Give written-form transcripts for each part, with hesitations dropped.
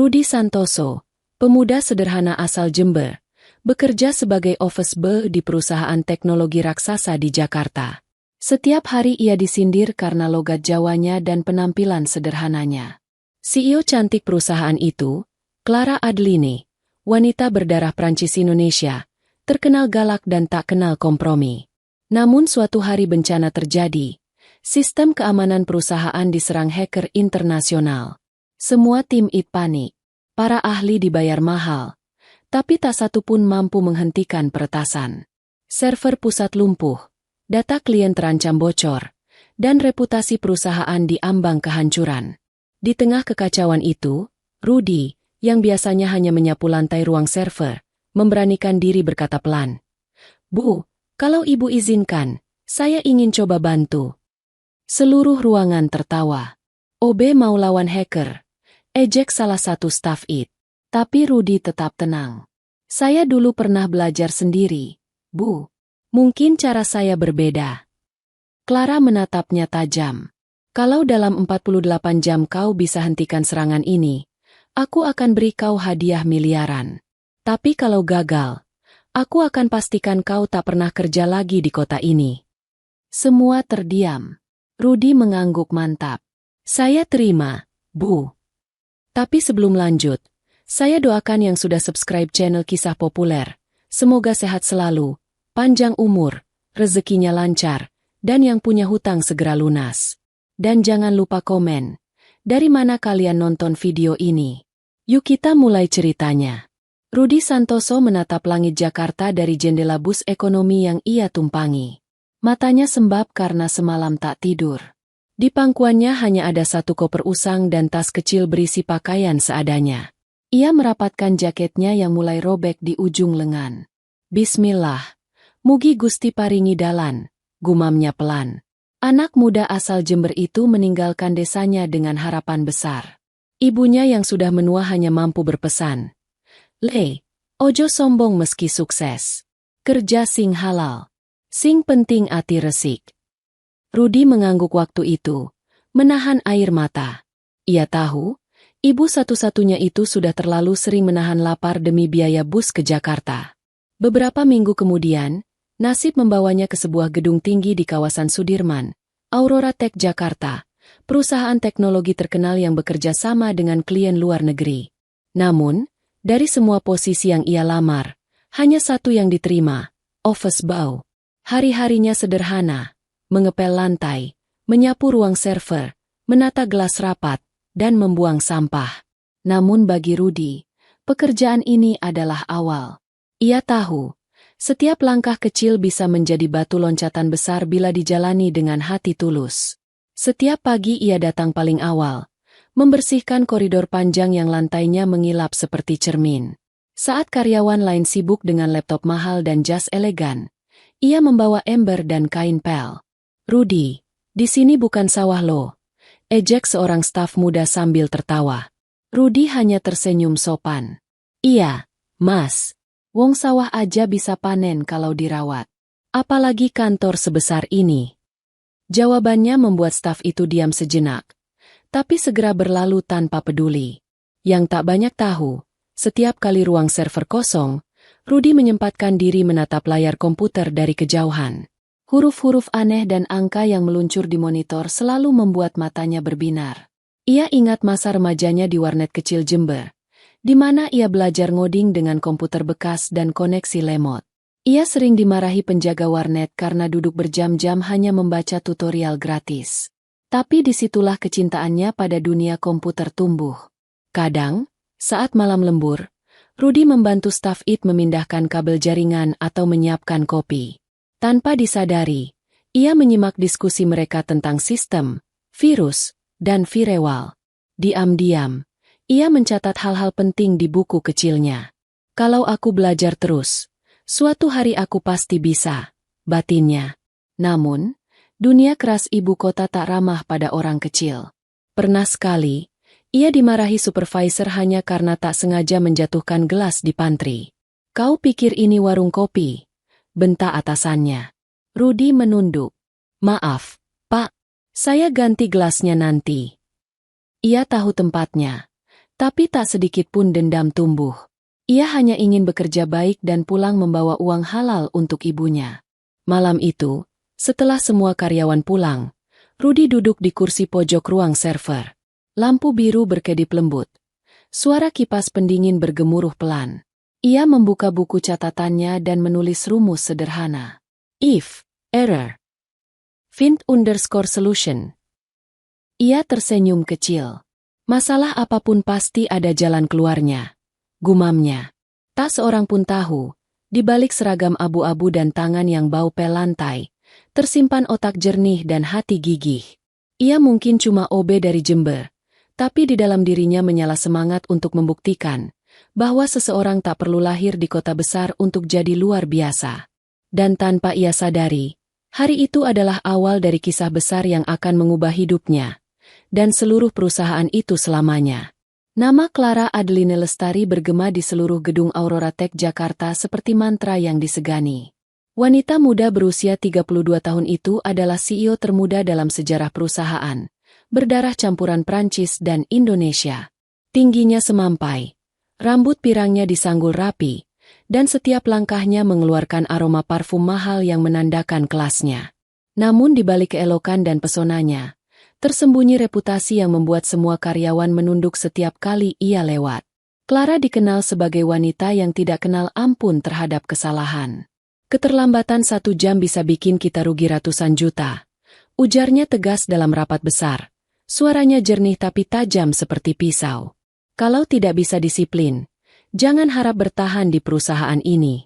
Rudi Santoso, pemuda sederhana asal Jember, bekerja sebagai office boy di perusahaan teknologi raksasa di Jakarta. Setiap hari ia disindir karena logat Jawanya dan penampilan sederhananya. CEO cantik perusahaan itu, Clara Adeline, wanita berdarah Prancis Indonesia, terkenal galak dan tak kenal kompromi. Namun suatu hari bencana terjadi. Sistem keamanan perusahaan diserang hacker internasional. Semua tim IT panik. Para ahli dibayar mahal. Tapi tak satu pun mampu menghentikan peretasan. Server pusat lumpuh. Data klien terancam bocor. Dan reputasi perusahaan diambang kehancuran. Di tengah kekacauan itu, Rudi, yang biasanya hanya menyapu lantai ruang server, memberanikan diri berkata pelan. "Bu, kalau ibu izinkan, saya ingin coba bantu." Seluruh ruangan tertawa. "OB mau lawan hacker?" ejek salah satu staf IT. Tapi Rudi tetap tenang. "Saya dulu pernah belajar sendiri, Bu. Mungkin cara saya berbeda." Clara menatapnya tajam. "Kalau dalam 48 jam kau bisa hentikan serangan ini, aku akan beri kau hadiah miliaran. Tapi kalau gagal, aku akan pastikan kau tak pernah kerja lagi di kota ini." Semua terdiam. Rudi mengangguk mantap. "Saya terima, Bu. Tapi sebelum lanjut, saya doakan yang sudah subscribe channel Kisah Populer. Semoga sehat selalu, panjang umur, rezekinya lancar, dan yang punya hutang segera lunas. Dan jangan lupa komen, dari mana kalian nonton video ini. Yuk kita mulai ceritanya." Rudi Santoso menatap langit Jakarta dari jendela bus ekonomi yang ia tumpangi. Matanya sembab karena semalam tak tidur. Di pangkuannya hanya ada satu koper usang dan tas kecil berisi pakaian seadanya. Ia merapatkan jaketnya yang mulai robek di ujung lengan. "Bismillah, mugi Gusti paringi dalan," gumamnya pelan. Anak muda asal Jember itu meninggalkan desanya dengan harapan besar. Ibunya yang sudah menua hanya mampu berpesan, "Le, ojo sombong meski sukses. Kerja sing halal. Sing penting ati resik." Rudi mengangguk waktu itu, menahan air mata. Ia tahu, ibu satu-satunya itu sudah terlalu sering menahan lapar demi biaya bus ke Jakarta. Beberapa minggu kemudian, nasib membawanya ke sebuah gedung tinggi di kawasan Sudirman, Aurora Tech Jakarta, perusahaan teknologi terkenal yang bekerja sama dengan klien luar negeri. Namun, dari semua posisi yang ia lamar, hanya satu yang diterima, office boy. Hari-harinya sederhana. Mengepel lantai, menyapu ruang server, menata gelas rapat, dan membuang sampah. Namun bagi Rudi, pekerjaan ini adalah awal. Ia tahu, setiap langkah kecil bisa menjadi batu loncatan besar bila dijalani dengan hati tulus. Setiap pagi ia datang paling awal, membersihkan koridor panjang yang lantainya mengilap seperti cermin. Saat karyawan lain sibuk dengan laptop mahal dan jas elegan, ia membawa ember dan kain pel. "Rudi, di sini bukan sawah lo," ejek seorang staf muda sambil tertawa. Rudi hanya tersenyum sopan. "Iya, Mas. Wong sawah aja bisa panen kalau dirawat. Apalagi kantor sebesar ini." Jawabannya membuat staf itu diam sejenak, tapi segera berlalu tanpa peduli. Yang tak banyak tahu, setiap kali ruang server kosong, Rudi menyempatkan diri menatap layar komputer dari kejauhan. Huruf-huruf aneh dan angka yang meluncur di monitor selalu membuat matanya berbinar. Ia ingat masa remajanya di warnet kecil Jember, di mana ia belajar ngoding dengan komputer bekas dan koneksi lemot. Ia sering dimarahi penjaga warnet karena duduk berjam-jam hanya membaca tutorial gratis. Tapi disitulah kecintaannya pada dunia komputer tumbuh. Kadang, saat malam lembur, Rudi membantu staf IT memindahkan kabel jaringan atau menyiapkan kopi. Tanpa disadari, ia menyimak diskusi mereka tentang sistem, virus, dan firewall. Diam-diam, ia mencatat hal-hal penting di buku kecilnya. "Kalau aku belajar terus, suatu hari aku pasti bisa," batinnya. Namun, dunia keras ibu kota tak ramah pada orang kecil. Pernah sekali, ia dimarahi supervisor hanya karena tak sengaja menjatuhkan gelas di pantry. "Kau pikir ini warung kopi?" bentak atasannya. Rudi menunduk. "Maaf, Pak. Saya ganti gelasnya nanti." Ia tahu tempatnya. Tapi tak sedikit pun dendam tumbuh. Ia hanya ingin bekerja baik dan pulang membawa uang halal untuk ibunya. Malam itu, setelah semua karyawan pulang, Rudy duduk di kursi pojok ruang server. Lampu biru berkedip lembut. Suara kipas pendingin bergemuruh pelan. Ia membuka buku catatannya dan menulis rumus sederhana. If, error, find_solution. Ia tersenyum kecil. Masalah apapun pasti ada jalan keluarnya. Gumamnya. Tak seorang pun tahu, di balik seragam abu-abu dan tangan yang bau pel lantai, tersimpan otak jernih dan hati gigih. Ia mungkin cuma OB dari Jember, tapi di dalam dirinya menyala semangat untuk membuktikan bahwa seseorang tak perlu lahir di kota besar untuk jadi luar biasa. Dan tanpa ia sadari, hari itu adalah awal dari kisah besar yang akan mengubah hidupnya dan seluruh perusahaan itu selamanya. Nama Clara Adeline Lestari bergema di seluruh gedung Aurora Tech Jakarta seperti mantra yang disegani. Wanita muda berusia 32 tahun itu adalah CEO termuda dalam sejarah perusahaan, berdarah campuran Prancis dan Indonesia. Tingginya semampai, rambut pirangnya disanggul rapi, dan setiap langkahnya mengeluarkan aroma parfum mahal yang menandakan kelasnya. Namun di balik keelokan dan pesonanya, tersembunyi reputasi yang membuat semua karyawan menunduk setiap kali ia lewat. Clara dikenal sebagai wanita yang tidak kenal ampun terhadap kesalahan. Keterlambatan 1 jam bisa bikin kita rugi ratusan juta, ujarnya tegas dalam rapat besar. Suaranya jernih tapi tajam seperti pisau. Kalau tidak bisa disiplin, jangan harap bertahan di perusahaan ini.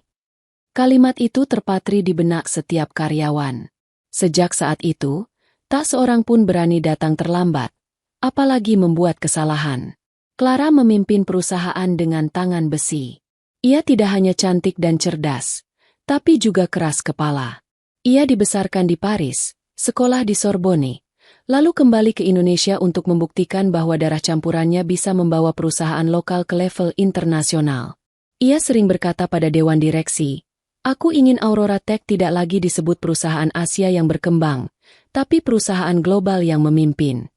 Kalimat itu terpatri di benak setiap karyawan. Sejak saat itu, tak seorang pun berani datang terlambat, apalagi membuat kesalahan. Clara memimpin perusahaan dengan tangan besi. Ia tidak hanya cantik dan cerdas, tapi juga keras kepala. Ia dibesarkan di Paris, sekolah di Sorbonne, lalu kembali ke Indonesia untuk membuktikan bahwa darah campurannya bisa membawa perusahaan lokal ke level internasional. Ia sering berkata pada dewan direksi, "Aku ingin Aurora Tech tidak lagi disebut perusahaan Asia yang berkembang, tapi perusahaan global yang memimpin."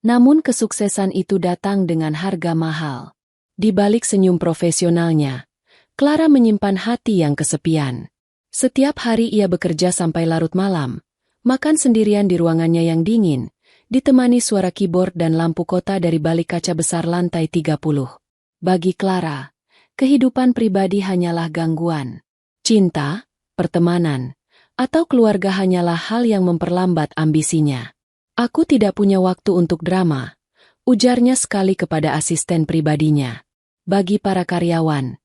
Namun kesuksesan itu datang dengan harga mahal. Di balik senyum profesionalnya, Clara menyimpan hati yang kesepian. Setiap hari ia bekerja sampai larut malam, makan sendirian di ruangannya yang dingin, ditemani suara keyboard dan lampu kota dari balik kaca besar lantai 30. Bagi Clara, kehidupan pribadi hanyalah gangguan. Cinta, pertemanan, atau keluarga hanyalah hal yang memperlambat ambisinya. "Aku tidak punya waktu untuk drama," ujarnya sekali kepada asisten pribadinya. Bagi para karyawan,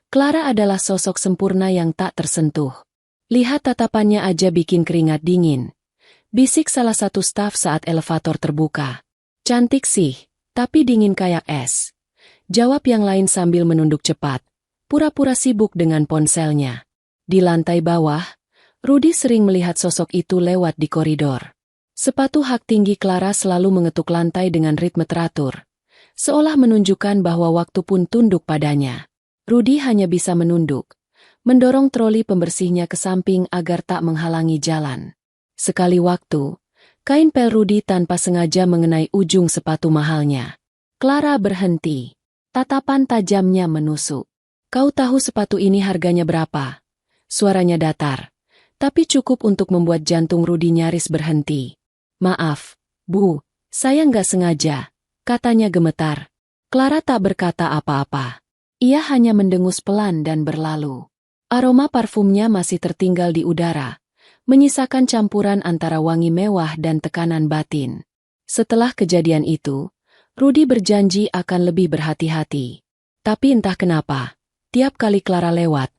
Clara adalah sosok sempurna yang tak tersentuh. "Lihat tatapannya aja bikin keringat dingin," bisik salah satu staf saat elevator terbuka. "Cantik sih, tapi dingin kayak es," jawab yang lain sambil menunduk cepat, pura-pura sibuk dengan ponselnya. Di lantai bawah, Rudy sering melihat sosok itu lewat di koridor. Sepatu hak tinggi Clara selalu mengetuk lantai dengan ritme teratur, seolah menunjukkan bahwa waktu pun tunduk padanya. Rudy hanya bisa menunduk, mendorong troli pembersihnya ke samping agar tak menghalangi jalan. Sekali waktu, kain pel Rudy tanpa sengaja mengenai ujung sepatu mahalnya. Clara berhenti. Tatapan tajamnya menusuk. "Kau tahu sepatu ini harganya berapa?" Suaranya datar, tapi cukup untuk membuat jantung Rudy nyaris berhenti. "Maaf, Bu, saya nggak sengaja," katanya gemetar. Clara tak berkata apa-apa. Ia hanya mendengus pelan dan berlalu. Aroma parfumnya masih tertinggal di udara, menyisakan campuran antara wangi mewah dan tekanan batin. Setelah kejadian itu, Rudy berjanji akan lebih berhati-hati. Tapi entah kenapa, tiap kali Clara lewat,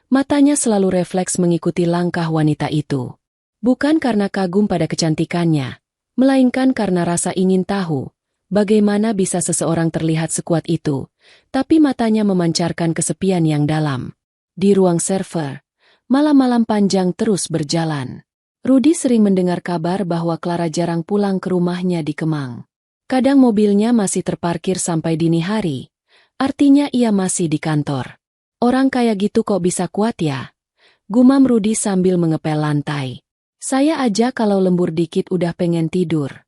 matanya selalu refleks mengikuti langkah wanita itu. Bukan karena kagum pada kecantikannya, melainkan karena rasa ingin tahu bagaimana bisa seseorang terlihat sekuat itu, tapi matanya memancarkan kesepian yang dalam. Di ruang server, malam-malam panjang terus berjalan. Rudy sering mendengar kabar bahwa Clara jarang pulang ke rumahnya di Kemang. Kadang mobilnya masih terparkir sampai dini hari, artinya ia masih di kantor. "Orang kayak gitu kok bisa kuat ya?" gumam Rudy sambil mengepel lantai. "Saya aja kalau lembur dikit udah pengen tidur."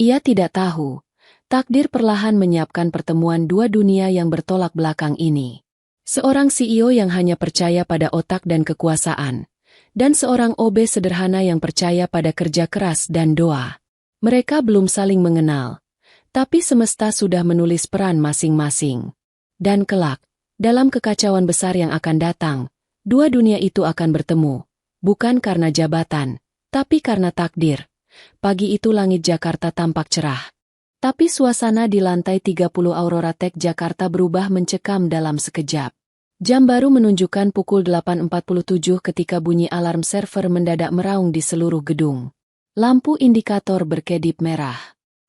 Ia tidak tahu, Takdir perlahan menyiapkan pertemuan dua dunia yang bertolak belakang ini. Seorang CEO yang hanya percaya pada otak dan kekuasaan, dan seorang OB sederhana yang percaya pada kerja keras dan doa. Mereka belum saling mengenal, tapi semesta sudah menulis peran masing-masing. Dan kelak, dalam kekacauan besar yang akan datang, dua dunia itu akan bertemu, bukan karena jabatan, tapi karena takdir. Pagi itu langit Jakarta tampak cerah. Tapi suasana di lantai 30 Aurora Tech Jakarta berubah mencekam dalam sekejap. Jam baru menunjukkan pukul 8.47 ketika bunyi alarm server mendadak meraung di seluruh gedung. Lampu indikator berkedip merah.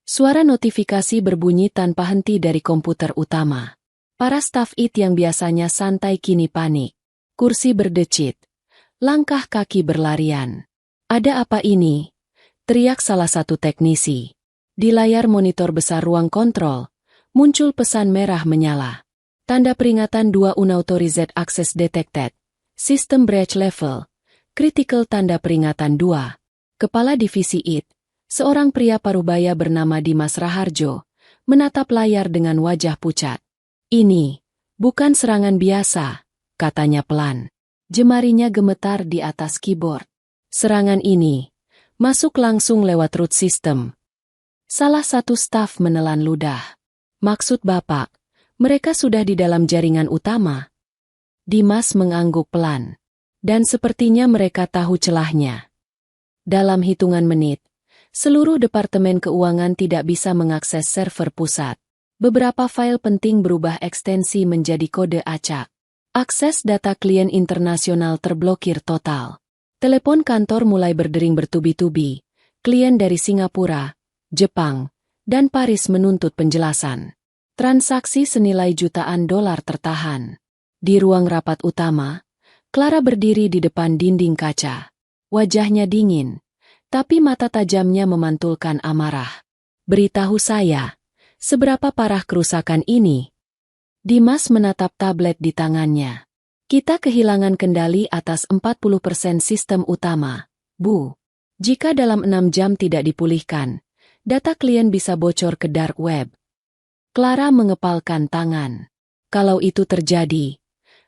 Suara notifikasi berbunyi tanpa henti dari komputer utama. Para staf IT yang biasanya santai kini panik. Kursi berdecit. Langkah kaki berlarian. Ada apa ini? Teriak salah satu teknisi. Di layar monitor besar ruang kontrol, muncul pesan merah menyala. Tanda peringatan 2 Unauthorized Access Detected. System Breach Level. Critical tanda peringatan 2. Kepala Divisi IT, seorang pria parubaya bernama Dimas Raharjo, menatap layar dengan wajah pucat. Ini bukan serangan biasa, katanya pelan. Jemarinya gemetar di atas keyboard. Serangan ini masuk langsung lewat root system. Salah satu staf menelan ludah. Maksud Bapak, mereka sudah di dalam jaringan utama. Dimas mengangguk pelan. Dan sepertinya mereka tahu celahnya. Dalam hitungan menit, seluruh departemen keuangan tidak bisa mengakses server pusat. Beberapa file penting berubah ekstensi menjadi kode acak. Akses data klien internasional terblokir total. Telepon kantor mulai berdering bertubi-tubi. Klien dari Singapura, Jepang, dan Paris menuntut penjelasan. Transaksi senilai jutaan dolar tertahan. Di ruang rapat utama, Clara berdiri di depan dinding kaca. Wajahnya dingin, tapi mata tajamnya memantulkan amarah. Beritahu saya, seberapa parah kerusakan ini? Dimas menatap tablet di tangannya. Kita kehilangan kendali atas 40% sistem utama, Bu. Jika dalam 6 jam tidak dipulihkan, data klien bisa bocor ke dark web. Clara mengepalkan tangan. Kalau itu terjadi,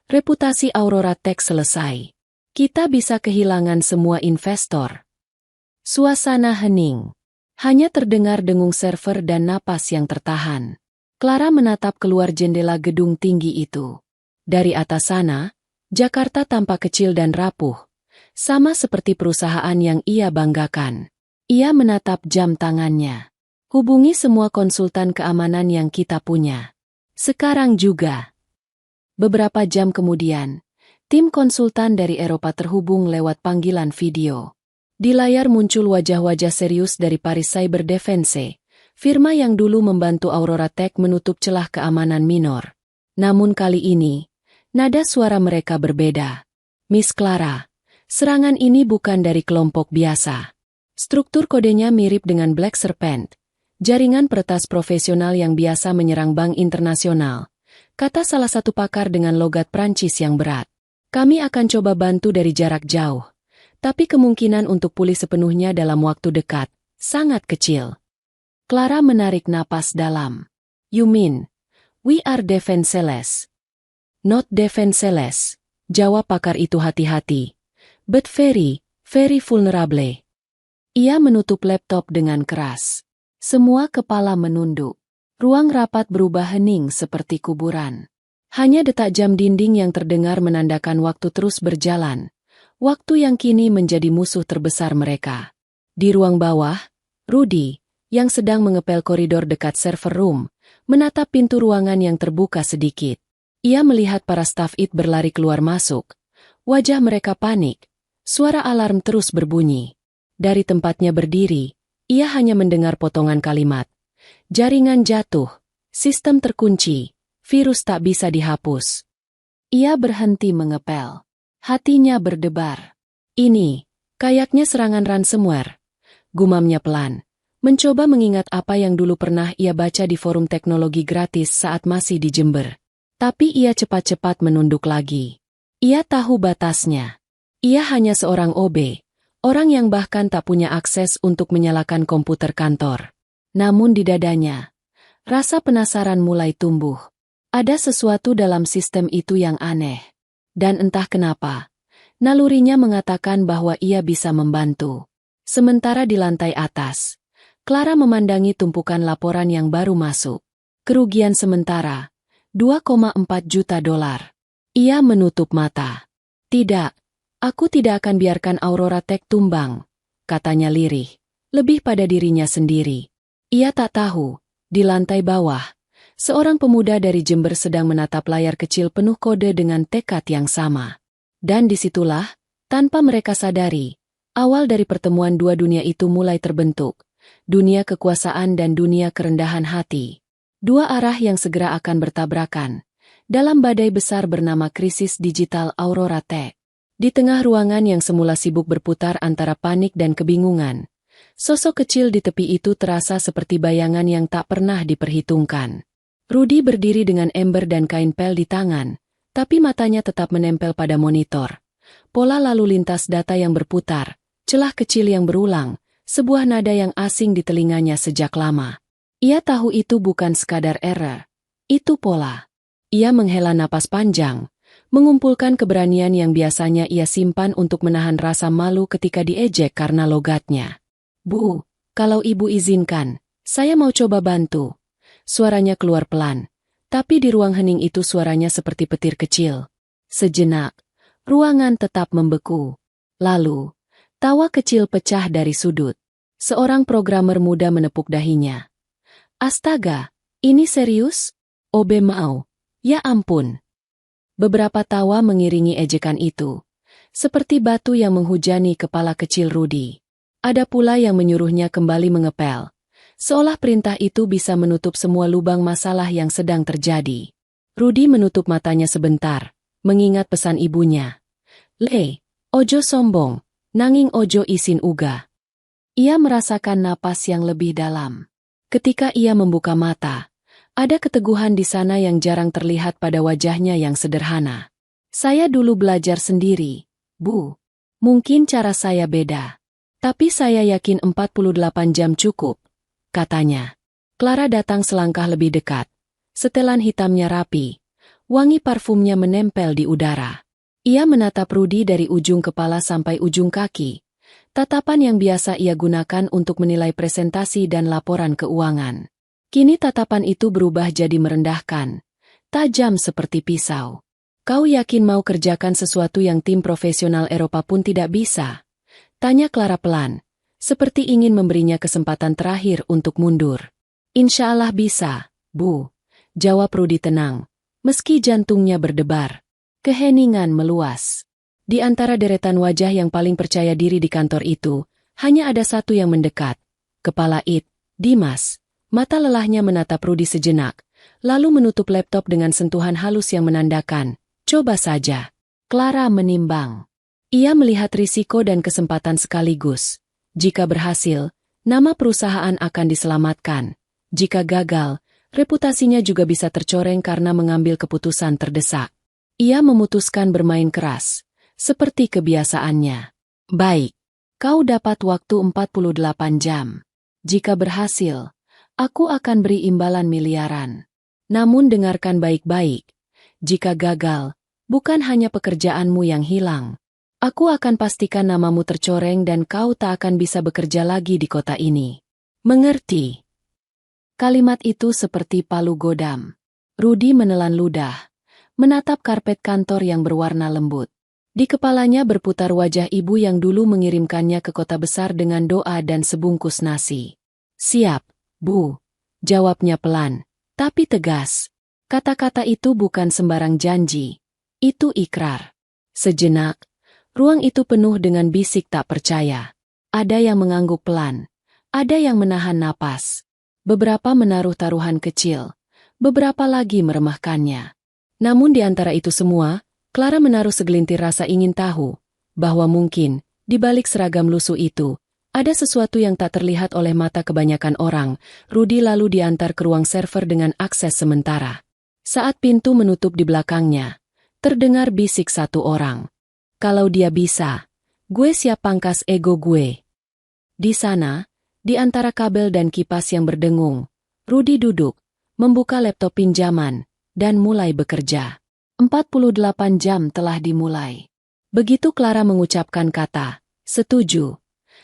reputasi Aurora Tech selesai. Kita bisa kehilangan semua investor. Suasana hening. Hanya terdengar dengung server dan napas yang tertahan. Clara menatap keluar jendela gedung tinggi itu. Dari atas sana, Jakarta tampak kecil dan rapuh, sama seperti perusahaan yang ia banggakan. Ia menatap jam tangannya. Hubungi semua konsultan keamanan yang kita punya. Sekarang juga. Beberapa jam kemudian, tim konsultan dari Eropa terhubung lewat panggilan video. Di layar muncul wajah-wajah serius dari Paris Cyber Defense, firma yang dulu membantu Aurora Tech menutup celah keamanan minor. Namun kali ini, nada suara mereka berbeda. Miss Clara, serangan ini bukan dari kelompok biasa. Struktur kodenya mirip dengan Black Serpent, jaringan peretas profesional yang biasa menyerang bank internasional, kata salah satu pakar dengan logat Prancis yang berat. Kami akan coba bantu dari jarak jauh, tapi kemungkinan untuk pulih sepenuhnya dalam waktu dekat sangat kecil. Clara menarik napas dalam. You mean, we are defenseless? Not defenseless, jawab pakar itu hati-hati. But very, very vulnerable. Ia menutup laptop dengan keras. Semua kepala menunduk. Ruang rapat berubah hening seperti kuburan. Hanya detak jam dinding yang terdengar menandakan waktu terus berjalan. Waktu yang kini menjadi musuh terbesar mereka. Di ruang bawah, Rudy, yang sedang mengepel koridor dekat server room, menatap pintu ruangan yang terbuka sedikit. Ia melihat para staf IT berlari keluar masuk. Wajah mereka panik. Suara alarm terus berbunyi. Dari tempatnya berdiri, ia hanya mendengar potongan kalimat. Jaringan jatuh, sistem terkunci, virus tak bisa dihapus. Ia berhenti mengepel. Hatinya berdebar. Ini, kayaknya serangan ransomware. Gumamnya pelan. Mencoba mengingat apa yang dulu pernah ia baca di forum teknologi gratis saat masih di Jember. Tapi ia cepat-cepat menunduk lagi. Ia tahu batasnya. Ia hanya seorang OB. Orang yang bahkan tak punya akses untuk menyalakan komputer kantor. Namun di dadanya, Rasa penasaran mulai tumbuh. Ada sesuatu dalam sistem itu yang aneh. Dan entah kenapa, nalurinya mengatakan bahwa ia bisa membantu. Sementara di lantai atas, Clara memandangi tumpukan laporan yang baru masuk. Kerugian sementara, 2,4 juta dolar. Ia menutup mata. Tidak, aku tidak akan biarkan Aurora Tech tumbang, katanya lirih, lebih pada dirinya sendiri. Ia tak tahu, di lantai bawah, seorang pemuda dari Jember sedang menatap layar kecil penuh kode dengan tekad yang sama. Dan disitulah, tanpa mereka sadari, awal dari pertemuan dua dunia itu mulai terbentuk. Dunia kekuasaan dan dunia kerendahan hati. Dua arah yang segera akan bertabrakan. Dalam badai besar bernama krisis digital Aurora Tech. Di tengah ruangan yang semula sibuk berputar antara panik dan kebingungan, sosok kecil di tepi itu terasa seperti bayangan yang tak pernah diperhitungkan. Rudy berdiri dengan ember dan kain pel di tangan, tapi matanya tetap menempel pada monitor. Pola lalu lintas data yang berputar, celah kecil yang berulang, sebuah nada yang asing di telinganya sejak lama. Ia tahu itu bukan sekadar error, itu pola. Ia menghela napas panjang, mengumpulkan keberanian yang biasanya ia simpan untuk menahan rasa malu ketika diejek karena logatnya. Bu, kalau ibu izinkan, saya mau coba bantu. Suaranya keluar pelan, tapi di ruang hening itu suaranya seperti petir kecil. Sejenak, ruangan tetap membeku. Lalu, tawa kecil pecah dari sudut. Seorang programmer muda menepuk dahinya. Astaga, ini serius? Obe mau. Ya ampun. Beberapa tawa mengiringi ejekan itu, seperti batu yang menghujani kepala kecil Rudy. Ada pula yang menyuruhnya kembali mengepel, seolah perintah itu bisa menutup semua lubang masalah yang sedang terjadi. Rudy menutup matanya sebentar, mengingat pesan ibunya. Le, ojo sombong, nanging ojo isin uga. Ia merasakan napas yang lebih dalam. Ketika ia membuka mata, ada keteguhan di sana yang jarang terlihat pada wajahnya yang sederhana. Saya dulu belajar sendiri, Bu. Mungkin cara saya beda. Tapi saya yakin 48 jam cukup, katanya. Clara datang selangkah lebih dekat. Setelan hitamnya rapi. Wangi parfumnya menempel di udara. Ia menatap Rudy dari ujung kepala sampai ujung kaki. Tatapan yang biasa ia gunakan untuk menilai presentasi dan laporan keuangan. Kini tatapan itu berubah jadi merendahkan, tajam seperti pisau. Kau yakin mau kerjakan sesuatu yang tim profesional Eropa pun tidak bisa? Tanya Clara pelan, seperti ingin memberinya kesempatan terakhir untuk mundur. Insya Allah bisa, Bu, jawab Rudy tenang, meski jantungnya berdebar. Keheningan meluas. Di antara deretan wajah yang paling percaya diri di kantor itu, hanya ada satu yang mendekat. Kepala IT, Dimas. Mata lelahnya menatap Rudy sejenak, lalu menutup laptop dengan sentuhan halus yang menandakan, coba saja. Clara menimbang. Ia melihat risiko dan kesempatan sekaligus. Jika berhasil, nama perusahaan akan diselamatkan. Jika gagal, reputasinya juga bisa tercoreng karena mengambil keputusan terdesak. Ia memutuskan bermain keras, seperti kebiasaannya. Baik, kau dapat waktu 48 jam. Jika berhasil, aku akan beri imbalan miliaran. Namun dengarkan baik-baik. Jika gagal, bukan hanya pekerjaanmu yang hilang. Aku akan pastikan namamu tercoreng dan kau tak akan bisa bekerja lagi di kota ini. Mengerti? Kalimat itu seperti palu godam. Rudy menelan ludah, menatap karpet kantor yang berwarna lembut. Di kepalanya berputar wajah ibu yang dulu mengirimkannya ke kota besar dengan doa dan sebungkus nasi. Siap. Bu, jawabnya pelan, tapi tegas. Kata-kata itu bukan sembarang janji. Itu ikrar. Sejenak, ruang itu penuh dengan bisik tak percaya. Ada yang mengangguk pelan. Ada yang menahan napas. Beberapa menaruh taruhan kecil. Beberapa lagi meremehkannya. Namun di antara itu semua, Clara menaruh segelintir rasa ingin tahu, bahwa mungkin, di balik seragam lusuh itu, ada sesuatu yang tak terlihat oleh mata kebanyakan orang. Rudy lalu diantar ke ruang server dengan akses sementara. Saat pintu menutup di belakangnya, terdengar bisik satu orang. Kalau dia bisa, gue siap pangkas ego gue. Di sana, di antara kabel dan kipas yang berdengung, Rudy duduk, membuka laptop pinjaman, dan mulai bekerja. 48 jam telah dimulai. Begitu Clara mengucapkan kata, "Setuju."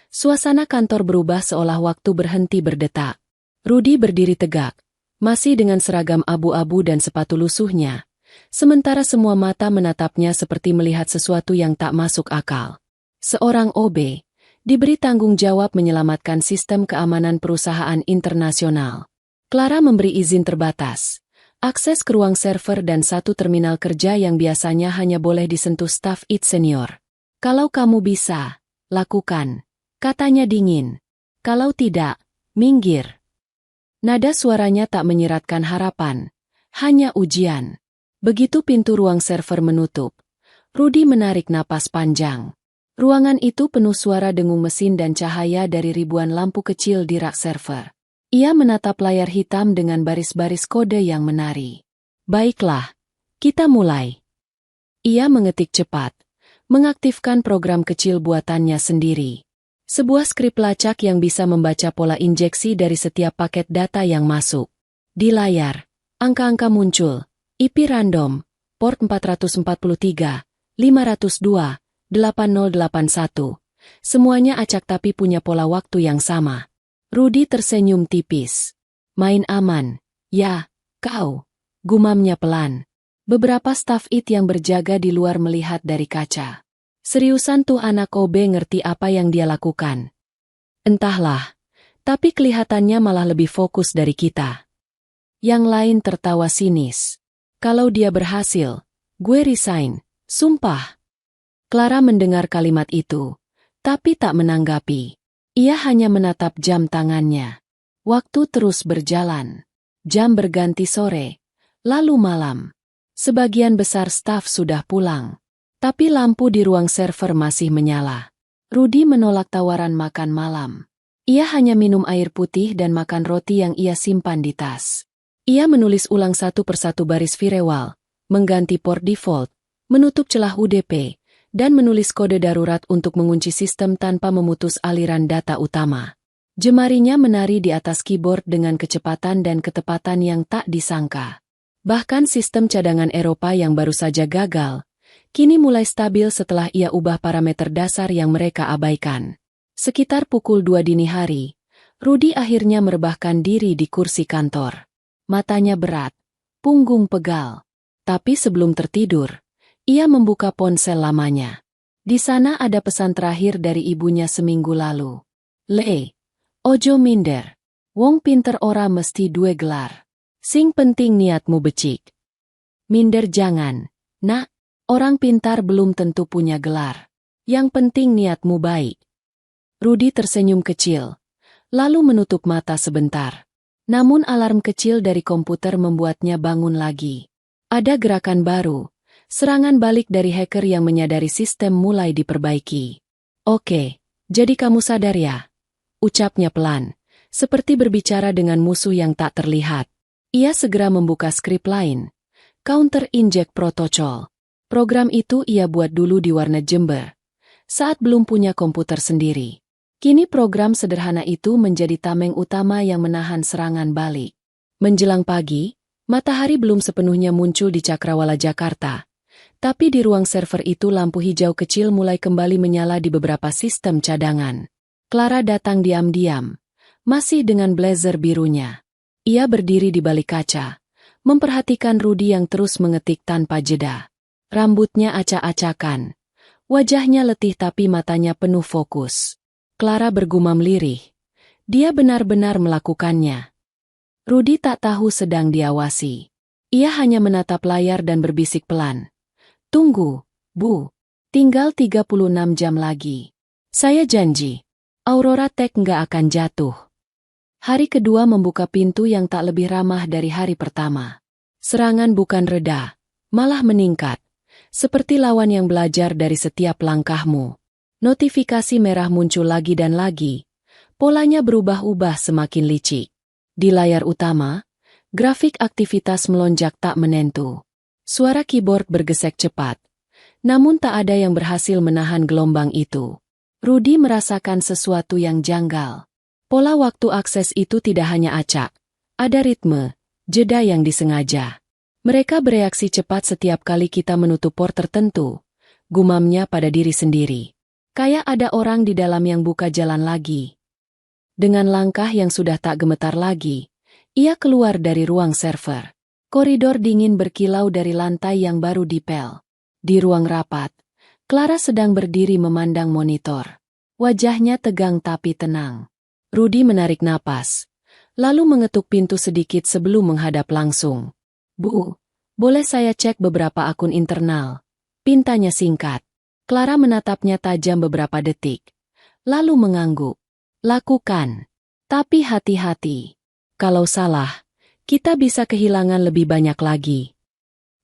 Suasana kantor berubah seolah waktu berhenti berdetak. Rudy berdiri tegak, masih dengan seragam abu-abu dan sepatu lusuhnya, sementara semua mata menatapnya seperti melihat sesuatu yang tak masuk akal. Seorang OB diberi tanggung jawab menyelamatkan sistem keamanan perusahaan internasional. Clara memberi izin terbatas, akses ke ruang server dan satu terminal kerja yang biasanya hanya boleh disentuh staf IT senior. "Kalau kamu bisa, lakukan," katanya dingin. "Kalau tidak, minggir." Nada suaranya tak menyiratkan harapan, hanya ujian. Begitu pintu ruang server menutup, Rudy menarik napas panjang. Ruangan itu penuh suara dengung mesin dan cahaya dari ribuan lampu kecil di rak server. Ia menatap layar hitam dengan baris-baris kode yang menari. "Baiklah, kita mulai." Ia mengetik cepat, mengaktifkan program kecil buatannya sendiri. Sebuah skrip lacak yang bisa membaca pola injeksi dari setiap paket data yang masuk. Di layar, angka-angka muncul, IP random, port 443, 502, 8081. Semuanya acak tapi punya pola waktu yang sama. Rudy tersenyum tipis. "Main aman, ya, kau," gumamnya pelan. Beberapa staf IT yang berjaga di luar melihat dari kaca. Seriusan tuh anak OB ngerti apa yang dia lakukan? Entahlah, tapi kelihatannya malah lebih fokus dari kita. Yang lain tertawa sinis. "Kalau dia berhasil, gue resign, sumpah." Clara mendengar kalimat itu, tapi tak menanggapi. Ia hanya menatap jam tangannya. Waktu terus berjalan. Jam berganti sore, lalu malam. Sebagian besar staf sudah pulang. Tapi lampu di ruang server masih menyala. Rudy menolak tawaran makan malam. Ia hanya minum air putih dan makan roti yang ia simpan di tas. Ia menulis ulang satu persatu baris firewall, mengganti port default, menutup celah UDP, dan menulis kode darurat untuk mengunci sistem tanpa memutus aliran data utama. Jemarinya menari di atas keyboard dengan kecepatan dan ketepatan yang tak disangka. Bahkan sistem cadangan Eropa yang baru saja gagal, kini mulai stabil setelah ia ubah parameter dasar yang mereka abaikan. Sekitar pukul 2 dini hari, Rudy akhirnya merebahkan diri di kursi kantor. Matanya berat, punggung pegal. Tapi sebelum tertidur, ia membuka ponsel lamanya. Di sana ada pesan terakhir dari ibunya seminggu lalu. "Le, ojo minder. Wong pinter ora mesti duwe gelar. Sing penting niatmu becik." "Minder jangan, nak. Orang pintar belum tentu punya gelar. Yang penting niatmu baik." Rudy tersenyum kecil, lalu menutup mata sebentar. Namun alarm kecil dari komputer membuatnya bangun lagi. Ada gerakan baru. Serangan balik dari hacker yang menyadari sistem mulai diperbaiki. "Oke, jadi kamu sadar ya?" ucapnya pelan, seperti berbicara dengan musuh yang tak terlihat. Ia segera membuka skrip lain, Counter Inject Protocol. Program itu ia buat dulu di warnet Jember, saat belum punya komputer sendiri. Kini program sederhana itu menjadi tameng utama yang menahan serangan balik. Menjelang pagi, matahari belum sepenuhnya muncul di Cakrawala, Jakarta. Tapi di ruang server itu lampu hijau kecil mulai kembali menyala di beberapa sistem cadangan. Clara datang diam-diam, masih dengan blazer birunya. Ia berdiri di balik kaca, memperhatikan Rudy yang terus mengetik tanpa jeda. Rambutnya acak-acakan. Wajahnya letih tapi matanya penuh fokus. Clara bergumam lirih. Dia benar-benar melakukannya. Rudy tak tahu sedang diawasi. Ia hanya menatap layar dan berbisik pelan. "Tunggu, Bu. Tinggal 36 jam lagi. Saya janji, Aurora Tech nggak akan jatuh." Hari kedua membuka pintu yang tak lebih ramah dari hari pertama. Serangan bukan reda, malah meningkat. Seperti lawan yang belajar dari setiap langkahmu. Notifikasi merah muncul lagi dan lagi. Polanya berubah-ubah semakin licik. Di layar utama, grafik aktivitas melonjak tak menentu. Suara keyboard bergesek cepat. Namun tak ada yang berhasil menahan gelombang itu. Rudy merasakan sesuatu yang janggal. Pola waktu akses itu tidak hanya acak. Ada ritme, Jeda yang disengaja. Mereka bereaksi cepat setiap kali kita menutup port tertentu, gumamnya pada diri sendiri. Kayak ada orang di dalam yang buka jalan lagi. Dengan langkah yang sudah tak gemetar lagi, ia keluar dari ruang server. Koridor dingin berkilau dari lantai yang baru dipel. Di ruang rapat, Clara sedang berdiri memandang monitor. Wajahnya tegang tapi tenang. Rudy menarik napas, lalu mengetuk pintu sedikit sebelum menghadap langsung. "Bu, boleh saya cek beberapa akun internal?" Pintanya singkat. Clara menatapnya tajam beberapa detik, lalu mengangguk. "Lakukan. Tapi hati-hati. Kalau salah, kita bisa kehilangan lebih banyak lagi."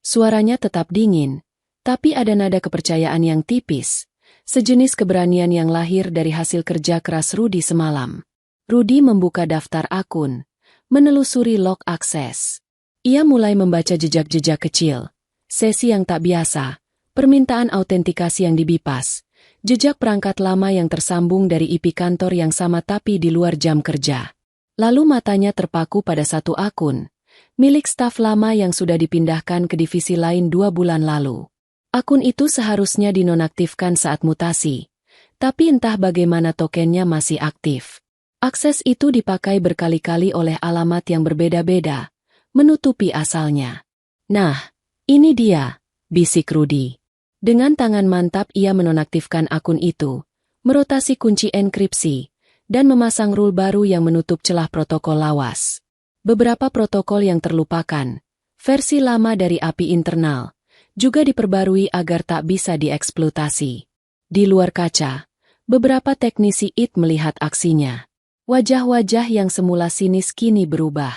Suaranya tetap dingin, tapi ada nada kepercayaan yang tipis, sejenis keberanian yang lahir dari hasil kerja keras Rudy semalam. Rudy membuka daftar akun, menelusuri log akses. Ia mulai membaca jejak-jejak kecil, sesi yang tak biasa, permintaan autentikasi yang dibipas, jejak perangkat lama yang tersambung dari IP kantor yang sama tapi di luar jam kerja. Lalu matanya terpaku pada satu akun, milik staf lama yang sudah dipindahkan ke divisi lain 2 bulan lalu. Akun itu seharusnya dinonaktifkan saat mutasi, tapi entah bagaimana tokennya masih aktif. Akses itu dipakai berkali-kali oleh alamat yang berbeda-beda, menutupi asalnya. "Nah, ini dia," bisik Rudy. Dengan tangan mantap ia menonaktifkan akun itu, merotasi kunci enkripsi, dan memasang rule baru yang menutup celah protokol lawas. Beberapa protokol yang terlupakan, versi lama dari API internal, juga diperbarui agar tak bisa dieksploitasi. Di luar kaca, beberapa teknisi IT melihat aksinya. Wajah-wajah yang semula sinis kini berubah.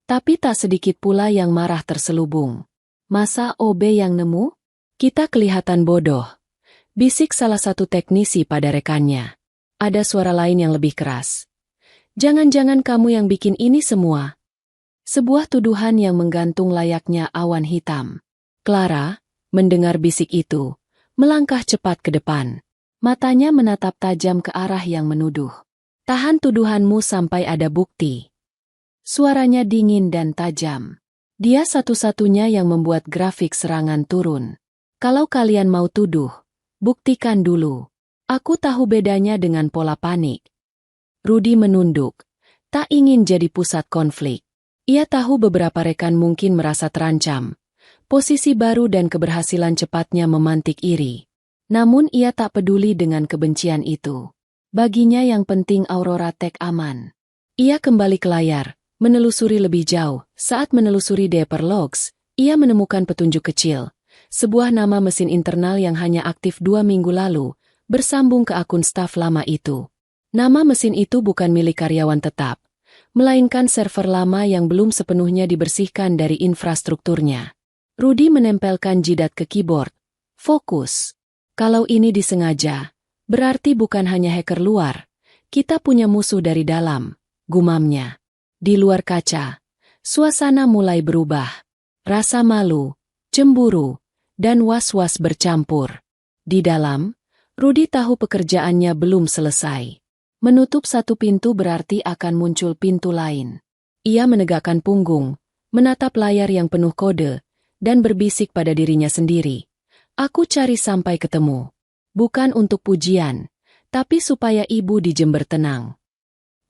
Tapi tak sedikit pula yang marah terselubung. "Masa OB yang nemu? Kita kelihatan bodoh," bisik salah satu teknisi pada rekannya. Ada suara lain yang lebih keras. "Jangan-jangan kamu yang bikin ini semua?" Sebuah tuduhan yang menggantung layaknya awan hitam. Clara, mendengar bisik itu, melangkah cepat ke depan. Matanya menatap tajam ke arah yang menuduh. "Tahan tuduhanmu sampai ada bukti." Suaranya dingin dan tajam. Dia satu-satunya yang membuat grafik serangan turun. "Kalau kalian mau tuduh, buktikan dulu. Aku tahu bedanya dengan pola panik." Rudy menunduk, tak ingin jadi pusat konflik. Ia tahu beberapa rekan mungkin merasa terancam. Posisi baru dan keberhasilan cepatnya memantik iri. Namun ia tak peduli dengan kebencian itu. Baginya yang penting Aurora Tech aman. Ia kembali ke layar, menelusuri lebih jauh. Saat menelusuri Deeper Logs, ia menemukan petunjuk kecil. Sebuah nama mesin internal yang hanya aktif 2 minggu lalu, bersambung ke akun staf lama itu. Nama mesin itu bukan milik karyawan tetap, melainkan server lama yang belum sepenuhnya dibersihkan dari infrastrukturnya. Rudy menempelkan jidat ke keyboard. Fokus. Kalau ini disengaja, berarti bukan hanya hacker luar, kita punya musuh dari dalam, gumamnya. Di luar kaca, suasana mulai berubah. Rasa malu, cemburu, dan was-was bercampur. Di dalam, Rudy tahu pekerjaannya belum selesai. Menutup satu pintu berarti akan muncul pintu lain. Ia menegakkan punggung, menatap layar yang penuh kode, dan berbisik pada dirinya sendiri. "Aku cari sampai ketemu. Bukan untuk pujian, tapi supaya ibu di Jember tenang."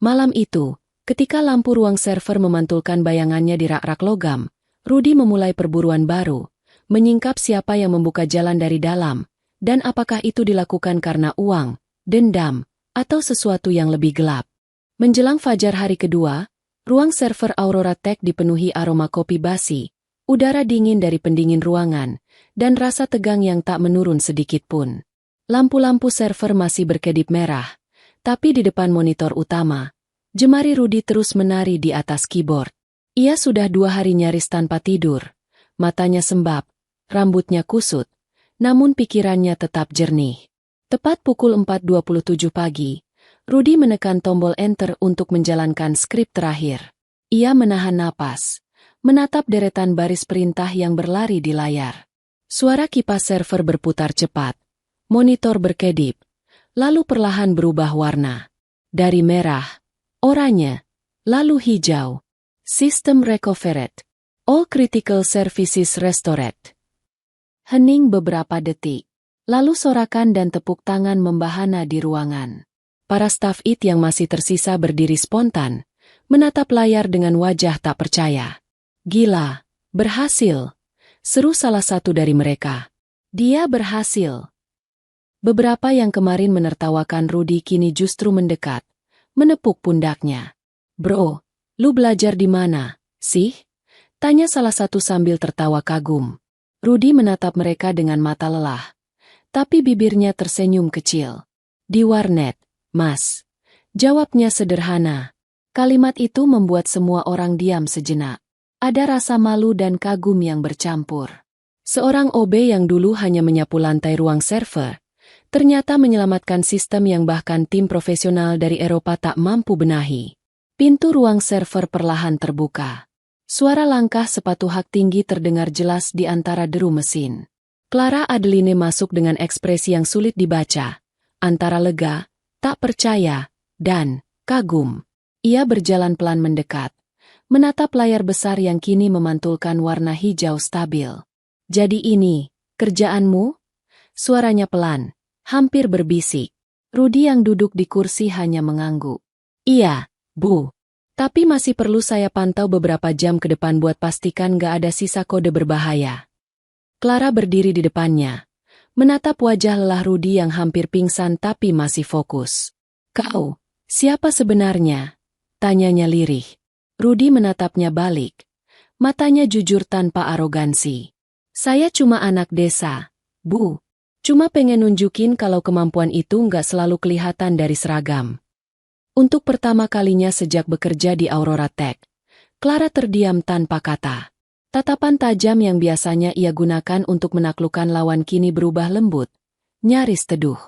Malam itu, ketika lampu ruang server memantulkan bayangannya di rak-rak logam, Rudy memulai perburuan baru, menyingkap siapa yang membuka jalan dari dalam, dan apakah itu dilakukan karena uang, dendam, atau sesuatu yang lebih gelap. Menjelang fajar hari kedua, ruang server Aurora Tech dipenuhi aroma kopi basi, udara dingin dari pendingin ruangan, dan rasa tegang yang tak menurun sedikit pun. Lampu-lampu server masih berkedip merah, tapi di depan monitor utama, jemari Rudy terus menari di atas keyboard. Ia sudah 2 hari nyaris tanpa tidur, matanya sembab, rambutnya kusut, namun pikirannya tetap jernih. Tepat pukul 4.27 pagi, Rudy menekan tombol enter untuk menjalankan skrip terakhir. Ia menahan napas, menatap deretan baris perintah yang berlari di layar. Suara kipas server berputar cepat. Monitor berkedip, lalu perlahan berubah warna. Dari merah, oranye, lalu hijau. System recovered. All critical services restored. Hening beberapa detik. Lalu sorakan dan tepuk tangan membahana di ruangan. Para staf IT yang masih tersisa berdiri spontan, menatap layar dengan wajah tak percaya. Gila, berhasil, seru salah satu dari mereka. Dia berhasil. Beberapa yang kemarin menertawakan Rudy kini justru mendekat, menepuk pundaknya. Bro, lu belajar di mana, sih? Tanya salah satu sambil tertawa kagum. Rudy menatap mereka dengan mata lelah, tapi bibirnya tersenyum kecil. Di warnet, Mas. Jawabnya sederhana. Kalimat itu membuat semua orang diam sejenak. Ada rasa malu dan kagum yang bercampur. Seorang OB yang dulu hanya menyapu lantai ruang server, ternyata menyelamatkan sistem yang bahkan tim profesional dari Eropa tak mampu benahi. Pintu ruang server perlahan terbuka. Suara langkah sepatu hak tinggi terdengar jelas di antara deru mesin. Clara Adeline masuk dengan ekspresi yang sulit dibaca, antara lega, tak percaya, dan kagum. Ia berjalan pelan mendekat, menatap layar besar yang kini memantulkan warna hijau stabil. Jadi ini, kerjaanmu? Suaranya pelan, hampir berbisik. Rudy yang duduk di kursi hanya mengangguk. Iya, Bu. Tapi masih perlu saya pantau beberapa jam ke depan buat pastikan gak ada sisa kode berbahaya. Clara berdiri di depannya, menatap wajah lelah Rudy yang hampir pingsan tapi masih fokus. Kau, siapa sebenarnya? Tanyanya lirih. Rudy menatapnya balik. Matanya jujur tanpa arogansi. Saya cuma anak desa, Bu. Cuma pengen nunjukin kalau kemampuan itu nggak selalu kelihatan dari seragam. Untuk pertama kalinya sejak bekerja di Aurora Tech, Clara terdiam tanpa kata. Tatapan tajam yang biasanya ia gunakan untuk menaklukkan lawan kini berubah lembut, nyaris teduh.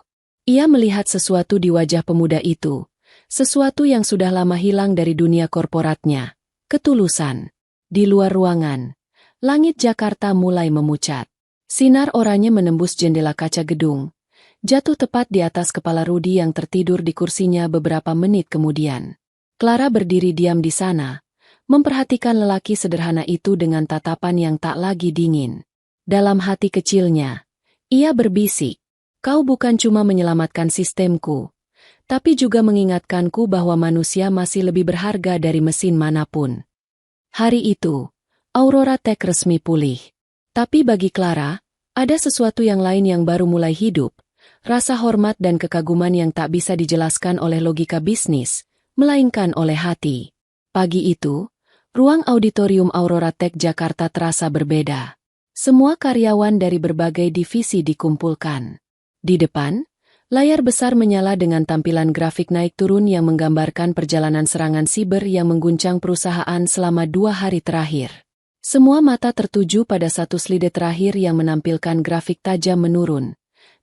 Ia melihat sesuatu di wajah pemuda itu, sesuatu yang sudah lama hilang dari dunia korporatnya, ketulusan. Di luar ruangan, langit Jakarta mulai memucat. Sinar oranye menembus jendela kaca gedung, jatuh tepat di atas kepala Rudy yang tertidur di kursinya beberapa menit kemudian. Clara berdiri diam di sana, memperhatikan lelaki sederhana itu dengan tatapan yang tak lagi dingin. Dalam hati kecilnya, ia berbisik, kau bukan cuma menyelamatkan sistemku, tapi juga mengingatkanku bahwa manusia masih lebih berharga dari mesin manapun. Hari itu, Aurora Tech resmi pulih. Tapi bagi Clara, ada sesuatu yang lain yang baru mulai hidup, rasa hormat dan kekaguman yang tak bisa dijelaskan oleh logika bisnis, melainkan oleh hati. Pagi itu, ruang auditorium Aurora Tech Jakarta terasa berbeda. Semua karyawan dari berbagai divisi dikumpulkan. Di depan, layar besar menyala dengan tampilan grafik naik turun yang menggambarkan perjalanan serangan siber yang mengguncang perusahaan selama 2 hari terakhir. Semua mata tertuju pada satu slide terakhir yang menampilkan grafik tajam menurun,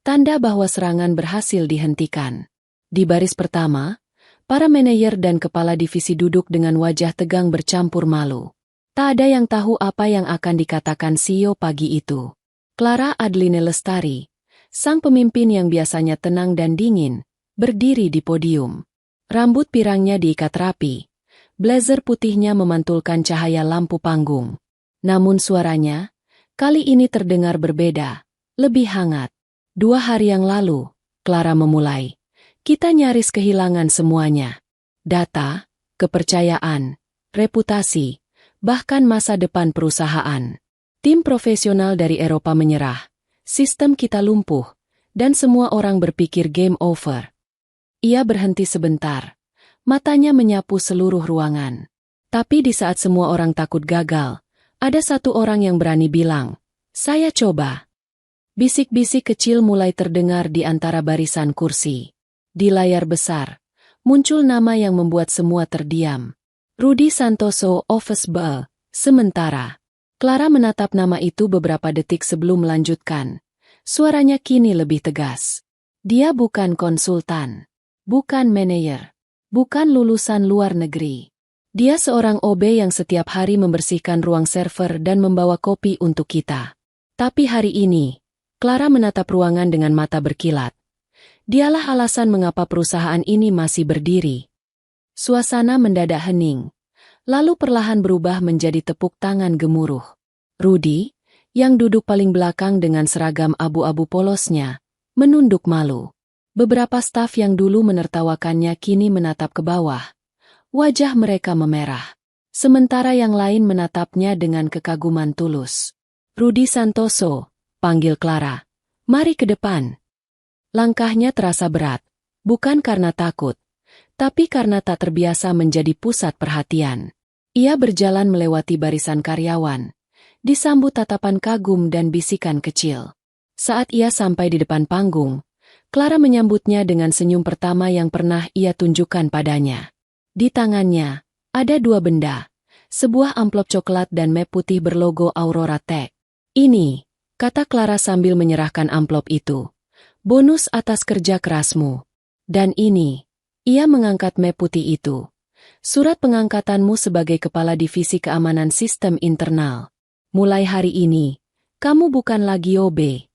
tanda bahwa serangan berhasil dihentikan. Di baris pertama, para manajer dan kepala divisi duduk dengan wajah tegang bercampur malu. Tak ada yang tahu apa yang akan dikatakan CEO pagi itu. Clara Adeline Lestari, sang pemimpin yang biasanya tenang dan dingin, berdiri di podium. Rambut pirangnya diikat rapi, blazer putihnya memantulkan cahaya lampu panggung. Namun suaranya, kali ini terdengar berbeda, lebih hangat. 2 hari yang lalu, Clara memulai. Kita nyaris kehilangan semuanya. Data, kepercayaan, reputasi, bahkan masa depan perusahaan. Tim profesional dari Eropa menyerah, sistem kita lumpuh, dan semua orang berpikir game over. Ia berhenti sebentar, matanya menyapu seluruh ruangan. Tapi di saat semua orang takut gagal, ada satu orang yang berani bilang, saya coba. Bisik-bisik kecil mulai terdengar di antara barisan kursi. Di layar besar, muncul nama yang membuat semua terdiam. Rudy Santoso, Office Bell. Sementara, Clara menatap nama itu beberapa detik sebelum melanjutkan. Suaranya kini lebih tegas. Dia bukan konsultan, bukan manajer, bukan lulusan luar negeri. Dia seorang OB yang setiap hari membersihkan ruang server dan membawa kopi untuk kita. Tapi hari ini, Clara menatap ruangan dengan mata berkilat. Dialah alasan mengapa perusahaan ini masih berdiri. Suasana mendadak hening. lalu perlahan berubah menjadi tepuk tangan gemuruh. Rudy, yang duduk paling belakang dengan seragam abu-abu polosnya, menunduk malu. Beberapa staf yang dulu menertawakannya kini menatap ke bawah. Wajah mereka memerah. Sementara yang lain menatapnya dengan kekaguman tulus. "Rudy Santoso," panggil Clara. "Mari ke depan." Langkahnya terasa berat, bukan karena takut, tapi karena tak terbiasa menjadi pusat perhatian. Ia berjalan melewati barisan karyawan, disambut tatapan kagum dan bisikan kecil. Saat ia sampai di depan panggung, Clara menyambutnya dengan senyum pertama yang pernah ia tunjukkan padanya. Di tangannya, ada dua benda, sebuah amplop coklat dan map putih berlogo Aurora Tech. "Ini," kata Clara sambil menyerahkan amplop itu, "bonus atas kerja kerasmu. Dan ini," ia mengangkat map putih itu, "surat pengangkatanmu sebagai Kepala Divisi Keamanan Sistem Internal. Mulai hari ini, kamu bukan lagi OB."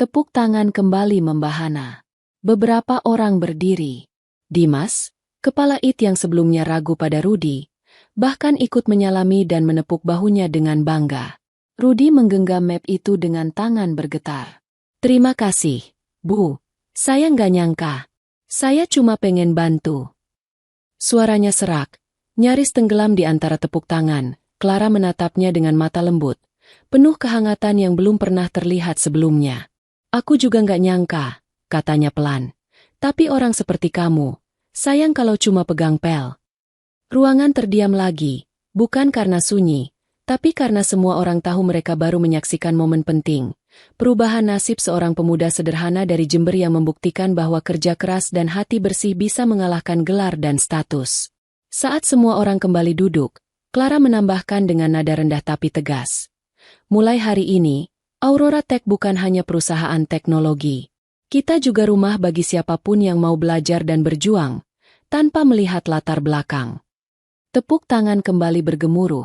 Tepuk tangan kembali membahana. Beberapa orang berdiri. Dimas, kepala IT yang sebelumnya ragu pada Rudy, bahkan ikut menyalami dan menepuk bahunya dengan bangga. Rudy menggenggam map itu dengan tangan bergetar. "Terima kasih, Bu. Saya nggak nyangka. Saya cuma pengen bantu." Suaranya serak, nyaris tenggelam di antara tepuk tangan. Clara menatapnya dengan mata lembut, penuh kehangatan yang belum pernah terlihat sebelumnya. "Aku juga nggak nyangka," katanya pelan. "Tapi orang seperti kamu, sayang kalau cuma pegang pel." Ruangan terdiam lagi, bukan karena sunyi, tapi karena semua orang tahu mereka baru menyaksikan momen penting. Perubahan nasib seorang pemuda sederhana dari Jember yang membuktikan bahwa kerja keras dan hati bersih bisa mengalahkan gelar dan status. Saat semua orang kembali duduk, Clara menambahkan dengan nada rendah tapi tegas. "Mulai hari ini, Aurora Tech bukan hanya perusahaan teknologi. Kita juga rumah bagi siapapun yang mau belajar dan berjuang, tanpa melihat latar belakang." Tepuk tangan kembali bergemuruh,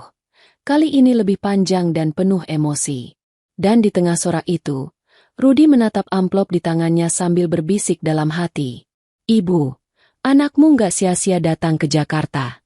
kali ini lebih panjang dan penuh emosi. Dan di tengah sorak itu, Rudy menatap amplop di tangannya sambil berbisik dalam hati. "Ibu, anakmu nggak sia-sia datang ke Jakarta."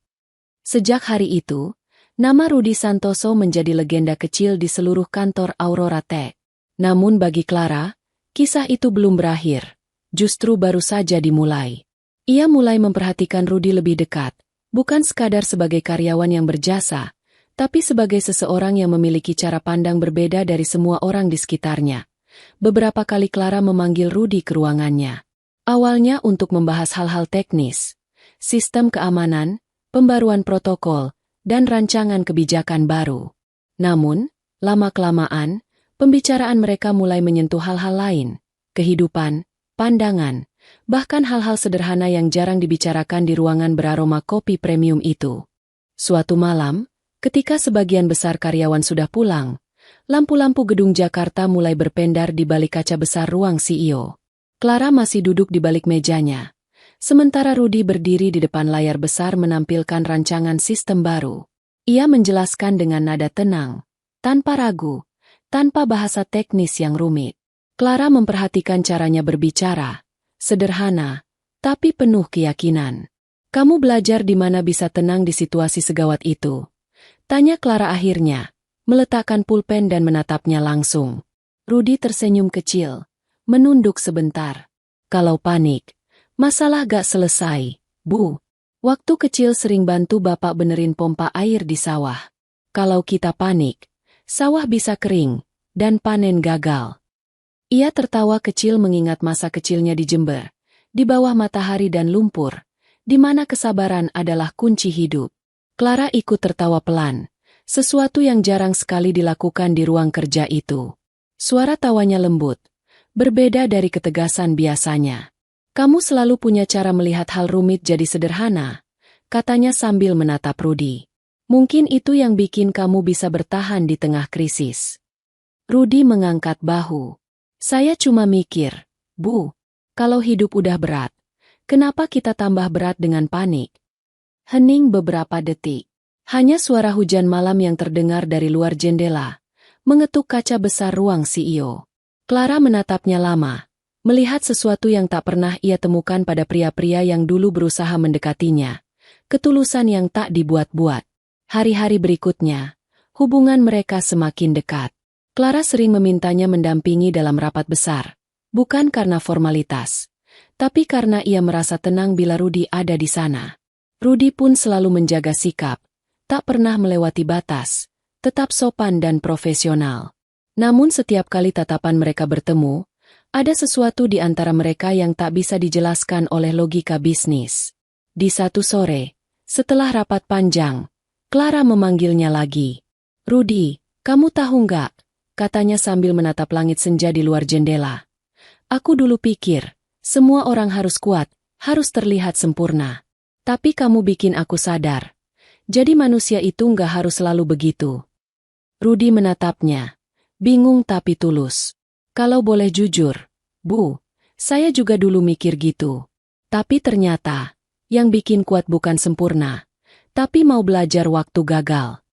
Sejak hari itu, nama Rudy Santoso menjadi legenda kecil di seluruh kantor Aurora Tech. Namun bagi Clara, kisah itu belum berakhir, justru baru saja dimulai. Ia mulai memperhatikan Rudy lebih dekat, bukan sekadar sebagai karyawan yang berjasa, tapi sebagai seseorang yang memiliki cara pandang berbeda dari semua orang di sekitarnya. Beberapa kali Clara memanggil Rudy ke ruangannya. Awalnya untuk membahas hal-hal teknis, sistem keamanan, pembaruan protokol, dan rancangan kebijakan baru. Namun, lama-kelamaan, pembicaraan mereka mulai menyentuh hal-hal lain, kehidupan, pandangan, bahkan hal-hal sederhana yang jarang dibicarakan di ruangan beraroma kopi premium itu. Suatu malam, ketika sebagian besar karyawan sudah pulang, lampu-lampu gedung Jakarta mulai berpendar di balik kaca besar ruang CEO. Clara masih duduk di balik mejanya, sementara Rudy berdiri di depan layar besar menampilkan rancangan sistem baru. Ia menjelaskan dengan nada tenang, tanpa ragu, tanpa bahasa teknis yang rumit. Clara memperhatikan caranya berbicara, sederhana, tapi penuh keyakinan. "Kamu belajar di mana bisa tenang di situasi segawat itu?" tanya Clara akhirnya, meletakkan pulpen dan menatapnya langsung. Rudy tersenyum kecil, menunduk sebentar. "Kalau panik, masalah gak selesai, Bu. Waktu kecil sering bantu Bapak benerin pompa air di sawah. Kalau kita panik, sawah bisa kering, dan panen gagal." Ia tertawa kecil mengingat masa kecilnya di Jember, di bawah matahari dan lumpur, di mana kesabaran adalah kunci hidup. Clara ikut tertawa pelan, sesuatu yang jarang sekali dilakukan di ruang kerja itu. Suara tawanya lembut, berbeda dari ketegasan biasanya. "Kamu selalu punya cara melihat hal rumit jadi sederhana," katanya sambil menatap Rudy. "Mungkin itu yang bikin kamu bisa bertahan di tengah krisis." Rudy mengangkat bahu. "Saya cuma mikir, Bu, kalau hidup udah berat, kenapa kita tambah berat dengan panik?" Hening beberapa detik. Hanya suara hujan malam yang terdengar dari luar jendela, mengetuk kaca besar ruang CEO. Clara menatapnya lama, melihat sesuatu yang tak pernah ia temukan pada pria-pria yang dulu berusaha mendekatinya. Ketulusan yang tak dibuat-buat. Hari-hari berikutnya, hubungan mereka semakin dekat. Clara sering memintanya mendampingi dalam rapat besar, bukan karena formalitas, tapi karena ia merasa tenang bila Rudy ada di sana. Rudy pun selalu menjaga sikap, tak pernah melewati batas, tetap sopan dan profesional. Namun setiap kali tatapan mereka bertemu, ada sesuatu di antara mereka yang tak bisa dijelaskan oleh logika bisnis. Di satu sore, setelah rapat panjang, Clara memanggilnya lagi. "Rudy, kamu tahu nggak?" katanya sambil menatap langit senja di luar jendela. "Aku dulu pikir, semua orang harus kuat, harus terlihat sempurna. Tapi kamu bikin aku sadar. Jadi manusia itu nggak harus selalu begitu." Rudy menatapnya, bingung tapi tulus. "Kalau boleh jujur, Bu, saya juga dulu mikir gitu. Tapi ternyata, yang bikin kuat bukan sempurna, tapi mau belajar waktu gagal."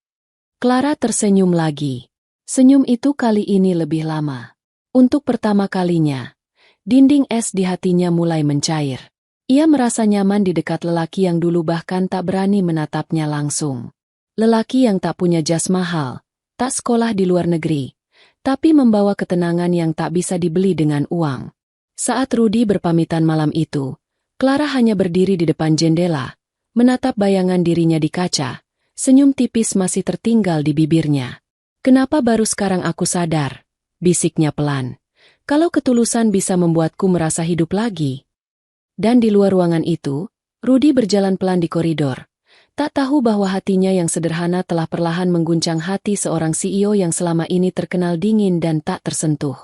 Clara tersenyum lagi. Senyum itu kali ini lebih lama. Untuk pertama kalinya, dinding es di hatinya mulai mencair. Ia merasa nyaman di dekat lelaki yang dulu bahkan tak berani menatapnya langsung. Lelaki yang tak punya jas mahal, tak sekolah di luar negeri, tapi membawa ketenangan yang tak bisa dibeli dengan uang. Saat Rudy berpamitan malam itu, Clara hanya berdiri di depan jendela, menatap bayangan dirinya di kaca, senyum tipis masih tertinggal di bibirnya. "Kenapa baru sekarang aku sadar?" bisiknya pelan. "Kalau ketulusan bisa membuatku merasa hidup lagi." Dan di luar ruangan itu, Rudy berjalan pelan di koridor. Tak tahu bahwa hatinya yang sederhana telah perlahan mengguncang hati seorang CEO yang selama ini terkenal dingin dan tak tersentuh.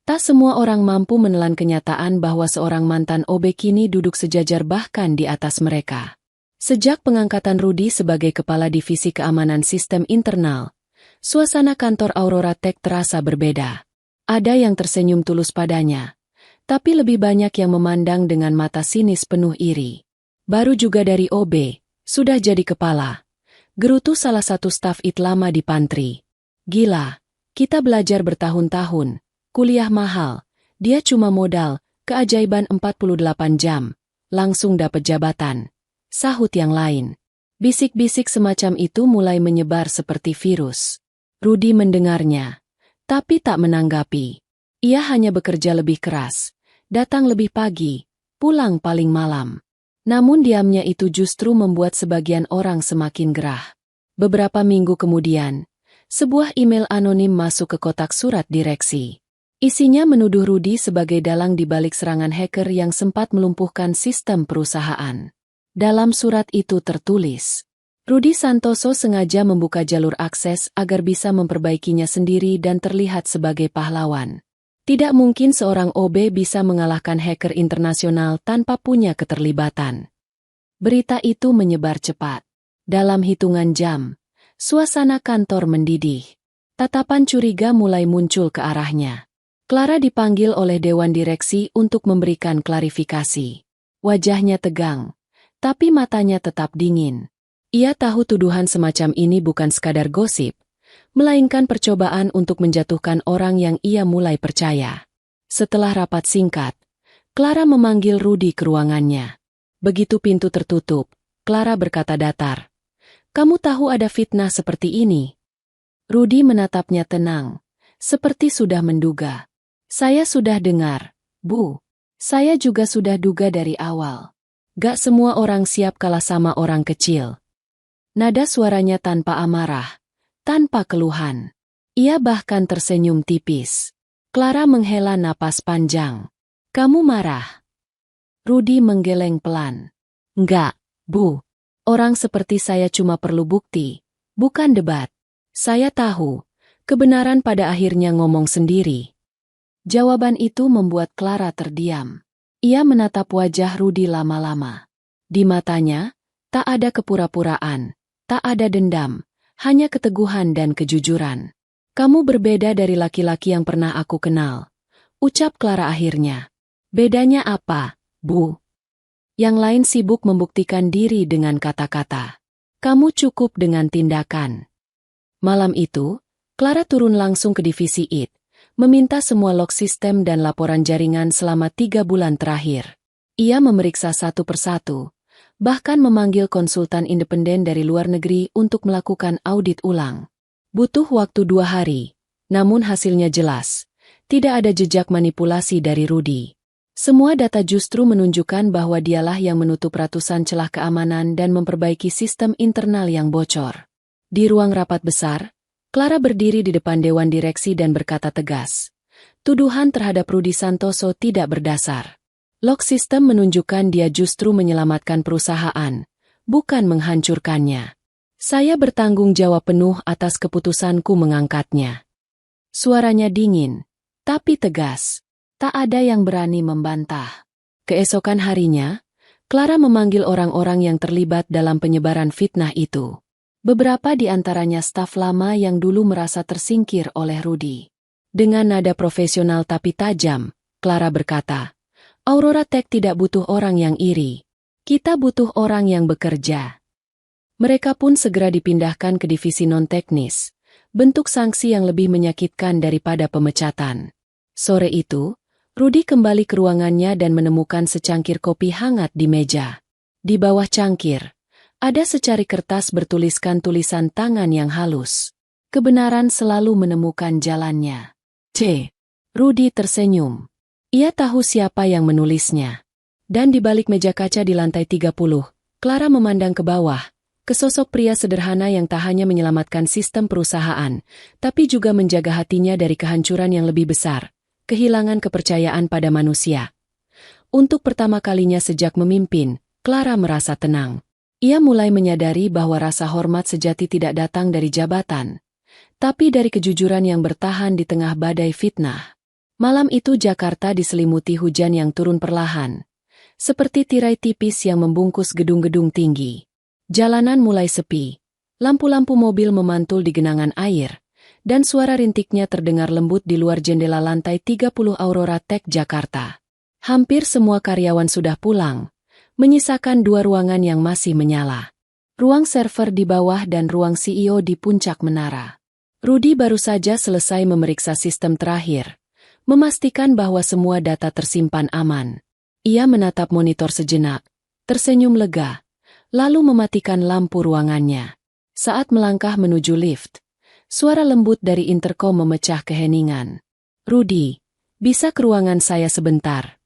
Tak semua orang mampu menelan kenyataan bahwa seorang mantan OB kini duduk sejajar bahkan di atas mereka. Sejak pengangkatan Rudy sebagai Kepala Divisi Keamanan Sistem Internal, suasana kantor Aurora Tech terasa berbeda. Ada yang tersenyum tulus padanya, tapi lebih banyak yang memandang dengan mata sinis penuh iri. "Baru juga dari OB, sudah jadi kepala," gerutu salah satu staf IT lama di pantry. "Gila, kita belajar bertahun-tahun, kuliah mahal, dia cuma modal, keajaiban 48 jam, langsung dapat jabatan," sahut yang lain. Bisik-bisik semacam itu mulai menyebar seperti virus. Rudy mendengarnya, tapi tak menanggapi. Ia hanya bekerja lebih keras, datang lebih pagi, pulang paling malam. Namun diamnya itu justru membuat sebagian orang semakin gerah. Beberapa minggu kemudian, sebuah email anonim masuk ke kotak surat direksi. Isinya menuduh Rudy sebagai dalang di balik serangan hacker yang sempat melumpuhkan sistem perusahaan. Dalam surat itu tertulis, Rudy Santoso sengaja membuka jalur akses agar bisa memperbaikinya sendiri dan terlihat sebagai pahlawan. Tidak mungkin seorang OB bisa mengalahkan hacker internasional tanpa punya keterlibatan. Berita itu menyebar cepat. Dalam hitungan jam, suasana kantor mendidih. Tatapan curiga mulai muncul ke arahnya. Clara dipanggil oleh Dewan Direksi untuk memberikan klarifikasi. Wajahnya tegang, tapi matanya tetap dingin. Ia tahu tuduhan semacam ini bukan sekadar gosip, melainkan percobaan untuk menjatuhkan orang yang ia mulai percaya. Setelah rapat singkat, Clara memanggil Rudy ke ruangannya. Begitu pintu tertutup, Clara berkata datar, "Kamu tahu ada fitnah seperti ini?" Rudy menatapnya tenang, seperti sudah menduga. "Saya sudah dengar, Bu. Saya juga sudah duga dari awal. Gak semua orang siap kalah sama orang kecil." Nada suaranya tanpa amarah, tanpa keluhan. Ia bahkan tersenyum tipis. Clara menghela napas panjang. "Kamu marah?" Rudy menggeleng pelan. "Enggak, Bu. Orang seperti saya cuma perlu bukti, bukan debat. Saya tahu, kebenaran pada akhirnya ngomong sendiri." Jawaban itu membuat Clara terdiam. Ia menatap wajah Rudy lama-lama. Di matanya, tak ada kepura-puraan, tak ada dendam, hanya keteguhan dan kejujuran. "Kamu berbeda dari laki-laki yang pernah aku kenal," ucap Clara akhirnya. "Bedanya apa, Bu?" Yang lain sibuk membuktikan diri dengan kata-kata. "Kamu cukup dengan tindakan." Malam itu, Clara turun langsung ke divisi IT, meminta semua log sistem dan laporan jaringan selama 3 bulan terakhir. Ia memeriksa satu persatu, Bahkan memanggil konsultan independen dari luar negeri untuk melakukan audit ulang. Butuh waktu 2 hari, namun hasilnya jelas. Tidak ada jejak manipulasi dari Rudy. Semua data justru menunjukkan bahwa dialah yang menutup ratusan celah keamanan dan memperbaiki sistem internal yang bocor. Di ruang rapat besar, Clara berdiri di depan Dewan Direksi dan berkata tegas, tuduhan terhadap Rudy Santoso tidak berdasar. Log sistem menunjukkan dia justru menyelamatkan perusahaan, bukan menghancurkannya. Saya bertanggung jawab penuh atas keputusanku mengangkatnya. Suaranya dingin, tapi tegas. Tak ada yang berani membantah. Keesokan harinya, Clara memanggil orang-orang yang terlibat dalam penyebaran fitnah itu. Beberapa di antaranya staf lama yang dulu merasa tersingkir oleh Rudy. Dengan nada profesional tapi tajam, Clara berkata, Aurora Tech tidak butuh orang yang iri. Kita butuh orang yang bekerja. Mereka pun segera dipindahkan ke divisi non-teknis, bentuk sanksi yang lebih menyakitkan daripada pemecatan. Sore itu, Rudy kembali ke ruangannya dan menemukan secangkir kopi hangat di meja. Di bawah cangkir, ada secari kertas bertuliskan tulisan tangan yang halus. Kebenaran selalu menemukan jalannya. Rudy tersenyum. Ia tahu siapa yang menulisnya. Dan di balik meja kaca di lantai 30, Clara memandang ke bawah, ke sosok pria sederhana yang tak hanya menyelamatkan sistem perusahaan, tapi juga menjaga hatinya dari kehancuran yang lebih besar, kehilangan kepercayaan pada manusia. Untuk pertama kalinya sejak memimpin, Clara merasa tenang. Ia mulai menyadari bahwa rasa hormat sejati tidak datang dari jabatan, tapi dari kejujuran yang bertahan di tengah badai fitnah. Malam itu Jakarta diselimuti hujan yang turun perlahan, seperti tirai tipis yang membungkus gedung-gedung tinggi. Jalanan mulai sepi, lampu-lampu mobil memantul di genangan air, dan suara rintiknya terdengar lembut di luar jendela lantai 30 Aurora Tech Jakarta. Hampir semua karyawan sudah pulang, menyisakan 2 ruangan yang masih menyala. Ruang server di bawah dan ruang CEO di puncak menara. Rudy baru saja selesai memeriksa sistem terakhir, memastikan bahwa semua data tersimpan aman. Ia menatap monitor sejenak, tersenyum lega, lalu mematikan lampu ruangannya. Saat melangkah menuju lift, suara lembut dari intercom memecah keheningan. Rudy, bisa ke ruangan saya sebentar?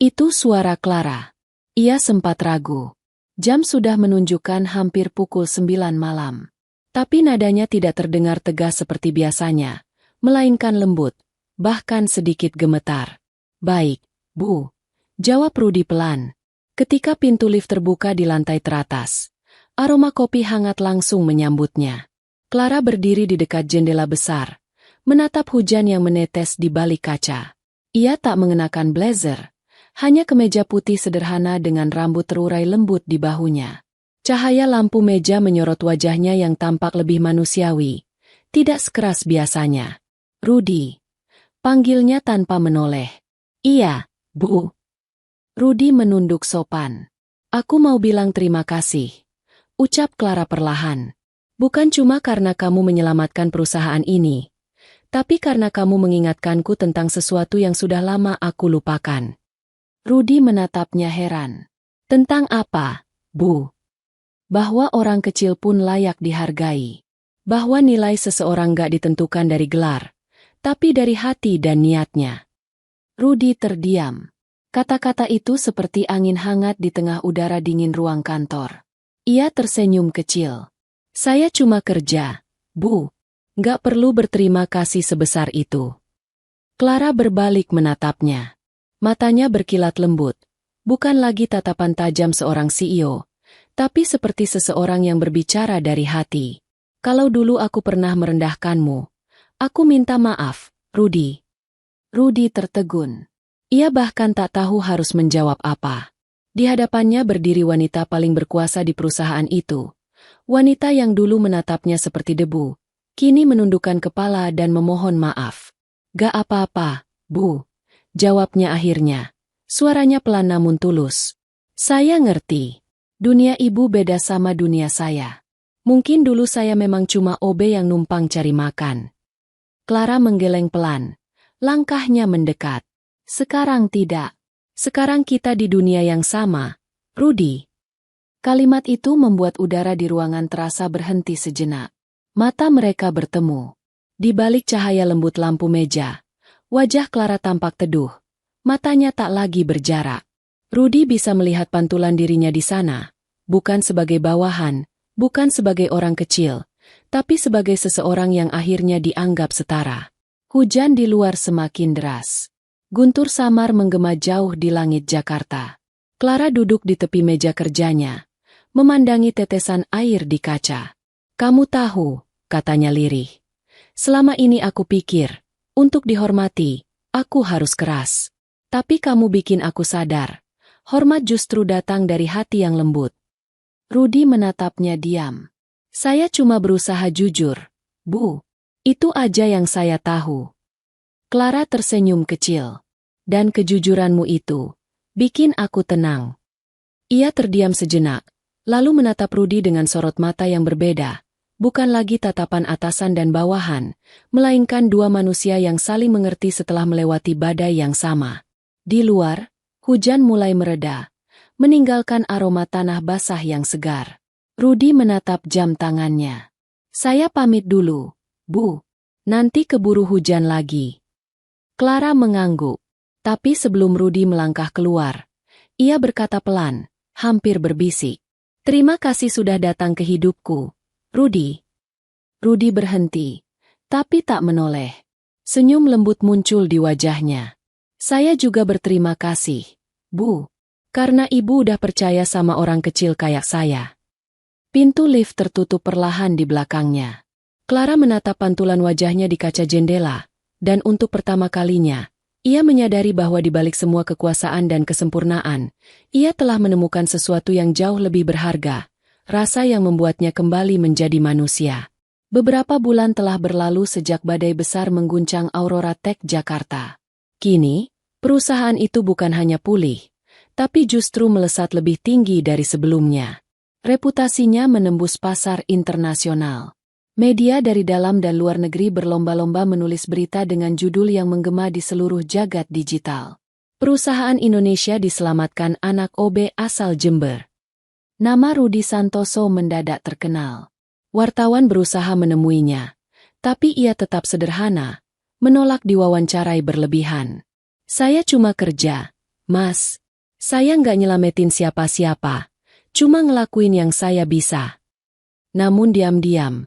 Itu suara Clara. Ia sempat ragu. Jam sudah menunjukkan hampir pukul 9 malam. Tapi nadanya tidak terdengar tegas seperti biasanya, melainkan lembut, bahkan sedikit gemetar. Baik, Bu. Jawab Rudy pelan. Ketika pintu lift terbuka di lantai teratas, aroma kopi hangat langsung menyambutnya. Clara berdiri di dekat jendela besar, menatap hujan yang menetes di balik kaca. Ia tak mengenakan blazer, hanya kemeja putih sederhana dengan rambut terurai lembut di bahunya. Cahaya lampu meja menyorot wajahnya yang tampak lebih manusiawi, tidak sekeras biasanya. Rudy. Panggilnya tanpa menoleh. Iya, Bu. Rudy menunduk sopan. Aku mau bilang terima kasih, ucap Clara perlahan. Bukan cuma karena kamu menyelamatkan perusahaan ini, tapi karena kamu mengingatkanku tentang sesuatu yang sudah lama aku lupakan. Rudy menatapnya heran. Tentang apa, Bu? Bahwa orang kecil pun layak dihargai. Bahwa nilai seseorang gak ditentukan dari gelar, tapi dari hati dan niatnya. Rudy terdiam. Kata-kata itu seperti angin hangat di tengah udara dingin ruang kantor. Ia tersenyum kecil. Saya cuma kerja, Bu. Gak perlu berterima kasih sebesar itu. Clara berbalik menatapnya. Matanya berkilat lembut. Bukan lagi tatapan tajam seorang CEO, tapi seperti seseorang yang berbicara dari hati. Kalau dulu aku pernah merendahkanmu, aku minta maaf, Rudy. Rudy tertegun. Ia bahkan tak tahu harus menjawab apa. Di hadapannya berdiri wanita paling berkuasa di perusahaan itu. Wanita yang dulu menatapnya seperti debu, kini menundukkan kepala dan memohon maaf. Gak apa-apa, Bu. Jawabnya akhirnya. Suaranya pelan namun tulus. Saya ngerti. Dunia ibu beda sama dunia saya. Mungkin dulu saya memang cuma OB yang numpang cari makan. Clara menggeleng pelan. Langkahnya mendekat. Sekarang tidak. Sekarang kita di dunia yang sama, Rudy. Kalimat itu membuat udara di ruangan terasa berhenti sejenak. Mata mereka bertemu. Di balik cahaya lembut lampu meja, wajah Clara tampak teduh. Matanya tak lagi berjarak. Rudy bisa melihat pantulan dirinya di sana, bukan sebagai bawahan, bukan sebagai orang kecil, tapi sebagai seseorang yang akhirnya dianggap setara. Hujan di luar semakin deras. Guntur samar menggema jauh di langit Jakarta. Clara duduk di tepi meja kerjanya, memandangi tetesan air di kaca. "Kamu tahu," katanya lirih. "Selama ini aku pikir, untuk dihormati, aku harus keras. Tapi kamu bikin aku sadar. Hormat justru datang dari hati yang lembut." Rudy menatapnya diam. "Saya cuma berusaha jujur, Bu. Itu aja yang saya tahu." Clara tersenyum kecil. "Dan kejujuranmu itu bikin aku tenang." Ia terdiam sejenak, lalu menatap Rudy dengan sorot mata yang berbeda. Bukan lagi tatapan atasan dan bawahan, melainkan dua manusia yang saling mengerti setelah melewati badai yang sama. Di luar, hujan mulai mereda, meninggalkan aroma tanah basah yang segar. Rudy menatap jam tangannya. "Saya pamit dulu, Bu. Nanti keburu hujan lagi." Clara mengangguk. Tapi sebelum Rudy melangkah keluar, ia berkata pelan, hampir berbisik. "Terima kasih sudah datang ke hidupku, Rudy." Rudy berhenti, tapi tak menoleh. Senyum lembut muncul di wajahnya. "Saya juga berterima kasih, Bu. Karena Ibu udah percaya sama orang kecil kayak saya." Pintu lift tertutup perlahan di belakangnya. Clara menatap pantulan wajahnya di kaca jendela, dan untuk pertama kalinya, ia menyadari bahwa di balik semua kekuasaan dan kesempurnaan, ia telah menemukan sesuatu yang jauh lebih berharga, rasa yang membuatnya kembali menjadi manusia. Beberapa bulan telah berlalu sejak badai besar mengguncang Aurora Tech Jakarta. Kini, perusahaan itu bukan hanya pulih, tapi justru melesat lebih tinggi dari sebelumnya. Reputasinya menembus pasar internasional. Media dari dalam dan luar negeri berlomba-lomba menulis berita dengan judul yang menggema di seluruh jagat digital. "Perusahaan Indonesia diselamatkan anak OB asal Jember." Nama Rudy Santoso mendadak terkenal. Wartawan berusaha menemuinya, tapi ia tetap sederhana, menolak diwawancarai berlebihan. "Saya cuma kerja, Mas. Saya nggak nyelamatin siapa-siapa, cuma ngelakuin yang saya bisa." Namun diam-diam,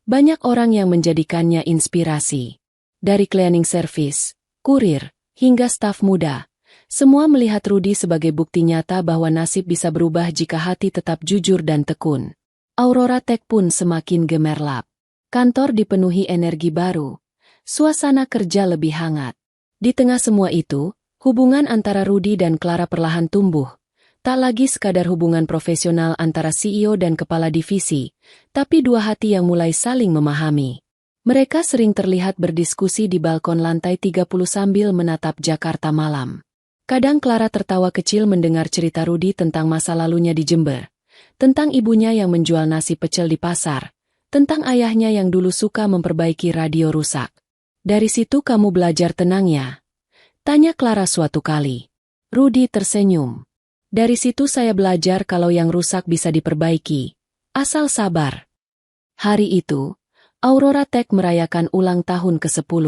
banyak orang yang menjadikannya inspirasi. Dari cleaning service, kurir, hingga staf muda, semua melihat Rudy sebagai bukti nyata bahwa nasib bisa berubah jika hati tetap jujur dan tekun. Aurora Tech pun semakin gemerlap. Kantor dipenuhi energi baru. Suasana kerja lebih hangat. Di tengah semua itu, hubungan antara Rudy dan Clara perlahan tumbuh. Tak lagi sekadar hubungan profesional antara CEO dan kepala divisi, tapi dua hati yang mulai saling memahami. Mereka sering terlihat berdiskusi di balkon lantai 30 sambil menatap Jakarta malam. Kadang Clara tertawa kecil mendengar cerita Rudy tentang masa lalunya di Jember, tentang ibunya yang menjual nasi pecel di pasar, tentang ayahnya yang dulu suka memperbaiki radio rusak. "Dari situ kamu belajar tenang ya?" tanya Clara suatu kali. Rudy tersenyum. "Dari situ saya belajar kalau yang rusak bisa diperbaiki, asal sabar." Hari itu, Aurora Tech merayakan ulang tahun ke-10.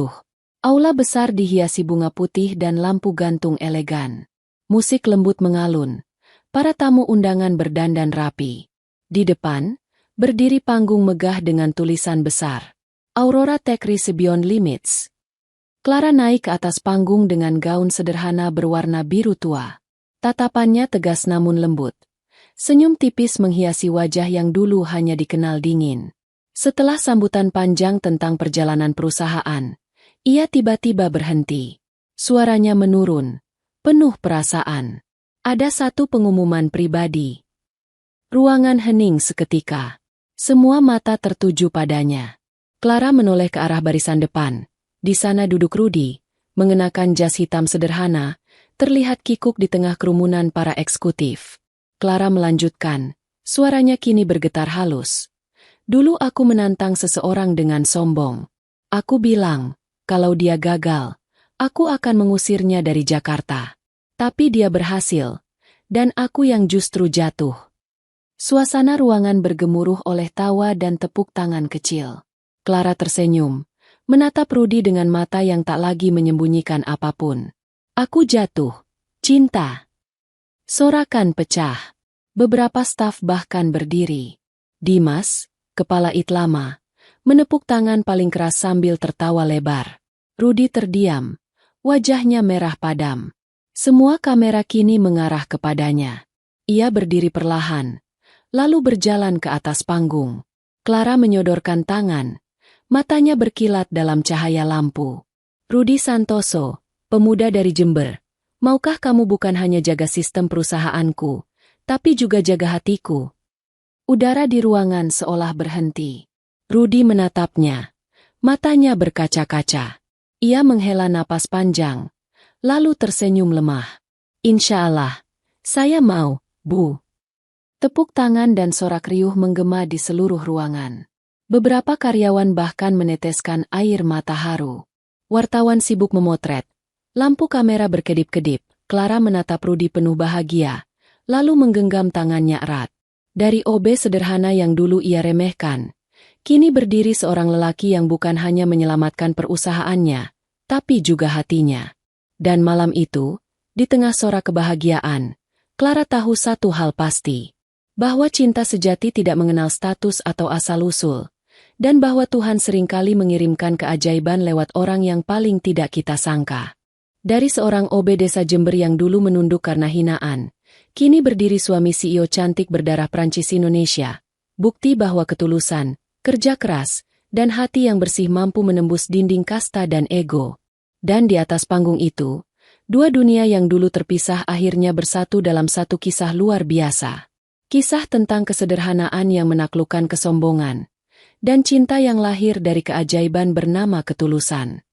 Aula besar dihiasi bunga putih dan lampu gantung elegan. Musik lembut mengalun. Para tamu undangan berdandan rapi. Di depan, berdiri panggung megah dengan tulisan besar, "Aurora Tech Rise Beyond Limits." Clara naik ke atas panggung dengan gaun sederhana berwarna biru tua. Tatapannya tegas namun lembut. Senyum tipis menghiasi wajah yang dulu hanya dikenal dingin. Setelah sambutan panjang tentang perjalanan perusahaan, ia tiba-tiba berhenti. Suaranya menurun, penuh perasaan. Ada satu pengumuman pribadi. Ruangan hening seketika. Semua mata tertuju padanya. Clara menoleh ke arah barisan depan. Di sana duduk Rudy, mengenakan jas hitam sederhana, terlihat kikuk di tengah kerumunan para eksekutif. Clara melanjutkan, suaranya kini bergetar halus. "Dulu aku menantang seseorang dengan sombong. Aku bilang, kalau dia gagal, aku akan mengusirnya dari Jakarta. Tapi dia berhasil, dan aku yang justru jatuh. Suasana ruangan bergemuruh oleh tawa dan tepuk tangan kecil. Clara tersenyum, menatap Rudy dengan mata yang tak lagi menyembunyikan apapun. Aku jatuh cinta. Sorakan pecah. Beberapa staf bahkan berdiri. Dimas, kepala Itlama, menepuk tangan paling keras sambil tertawa lebar. Rudy terdiam, wajahnya merah padam. Semua kamera kini mengarah kepadanya. Ia berdiri perlahan, lalu berjalan ke atas panggung. Clara menyodorkan tangan, matanya berkilat dalam cahaya lampu. Rudy Santoso, pemuda dari Jember, maukah kamu bukan hanya jaga sistem perusahaanku, tapi juga jaga hatiku? Udara di ruangan seolah berhenti. Rudy menatapnya, matanya berkaca-kaca. Ia menghela napas panjang, lalu tersenyum lemah. Insya Allah, saya mau, Bu. Tepuk tangan dan sorak riuh menggema di seluruh ruangan. Beberapa karyawan bahkan meneteskan air mata haru. Wartawan sibuk memotret. Lampu kamera berkedip-kedip. Clara menatap Rudy penuh bahagia, lalu menggenggam tangannya erat. Dari OB sederhana yang dulu ia remehkan, kini berdiri seorang lelaki yang bukan hanya menyelamatkan perusahaannya, tapi juga hatinya. Dan malam itu, di tengah sorak kebahagiaan, Clara tahu satu hal pasti. Bahwa cinta sejati tidak mengenal status atau asal-usul, dan bahwa Tuhan seringkali mengirimkan keajaiban lewat orang yang paling tidak kita sangka. Dari seorang OB desa Jember yang dulu menunduk karena hinaan, kini berdiri suami CEO cantik berdarah Prancis Indonesia, bukti bahwa ketulusan, kerja keras, dan hati yang bersih mampu menembus dinding kasta dan ego. Dan di atas panggung itu, dua dunia yang dulu terpisah akhirnya bersatu dalam satu kisah luar biasa. Kisah tentang kesederhanaan yang menaklukkan kesombongan, dan cinta yang lahir dari keajaiban bernama ketulusan.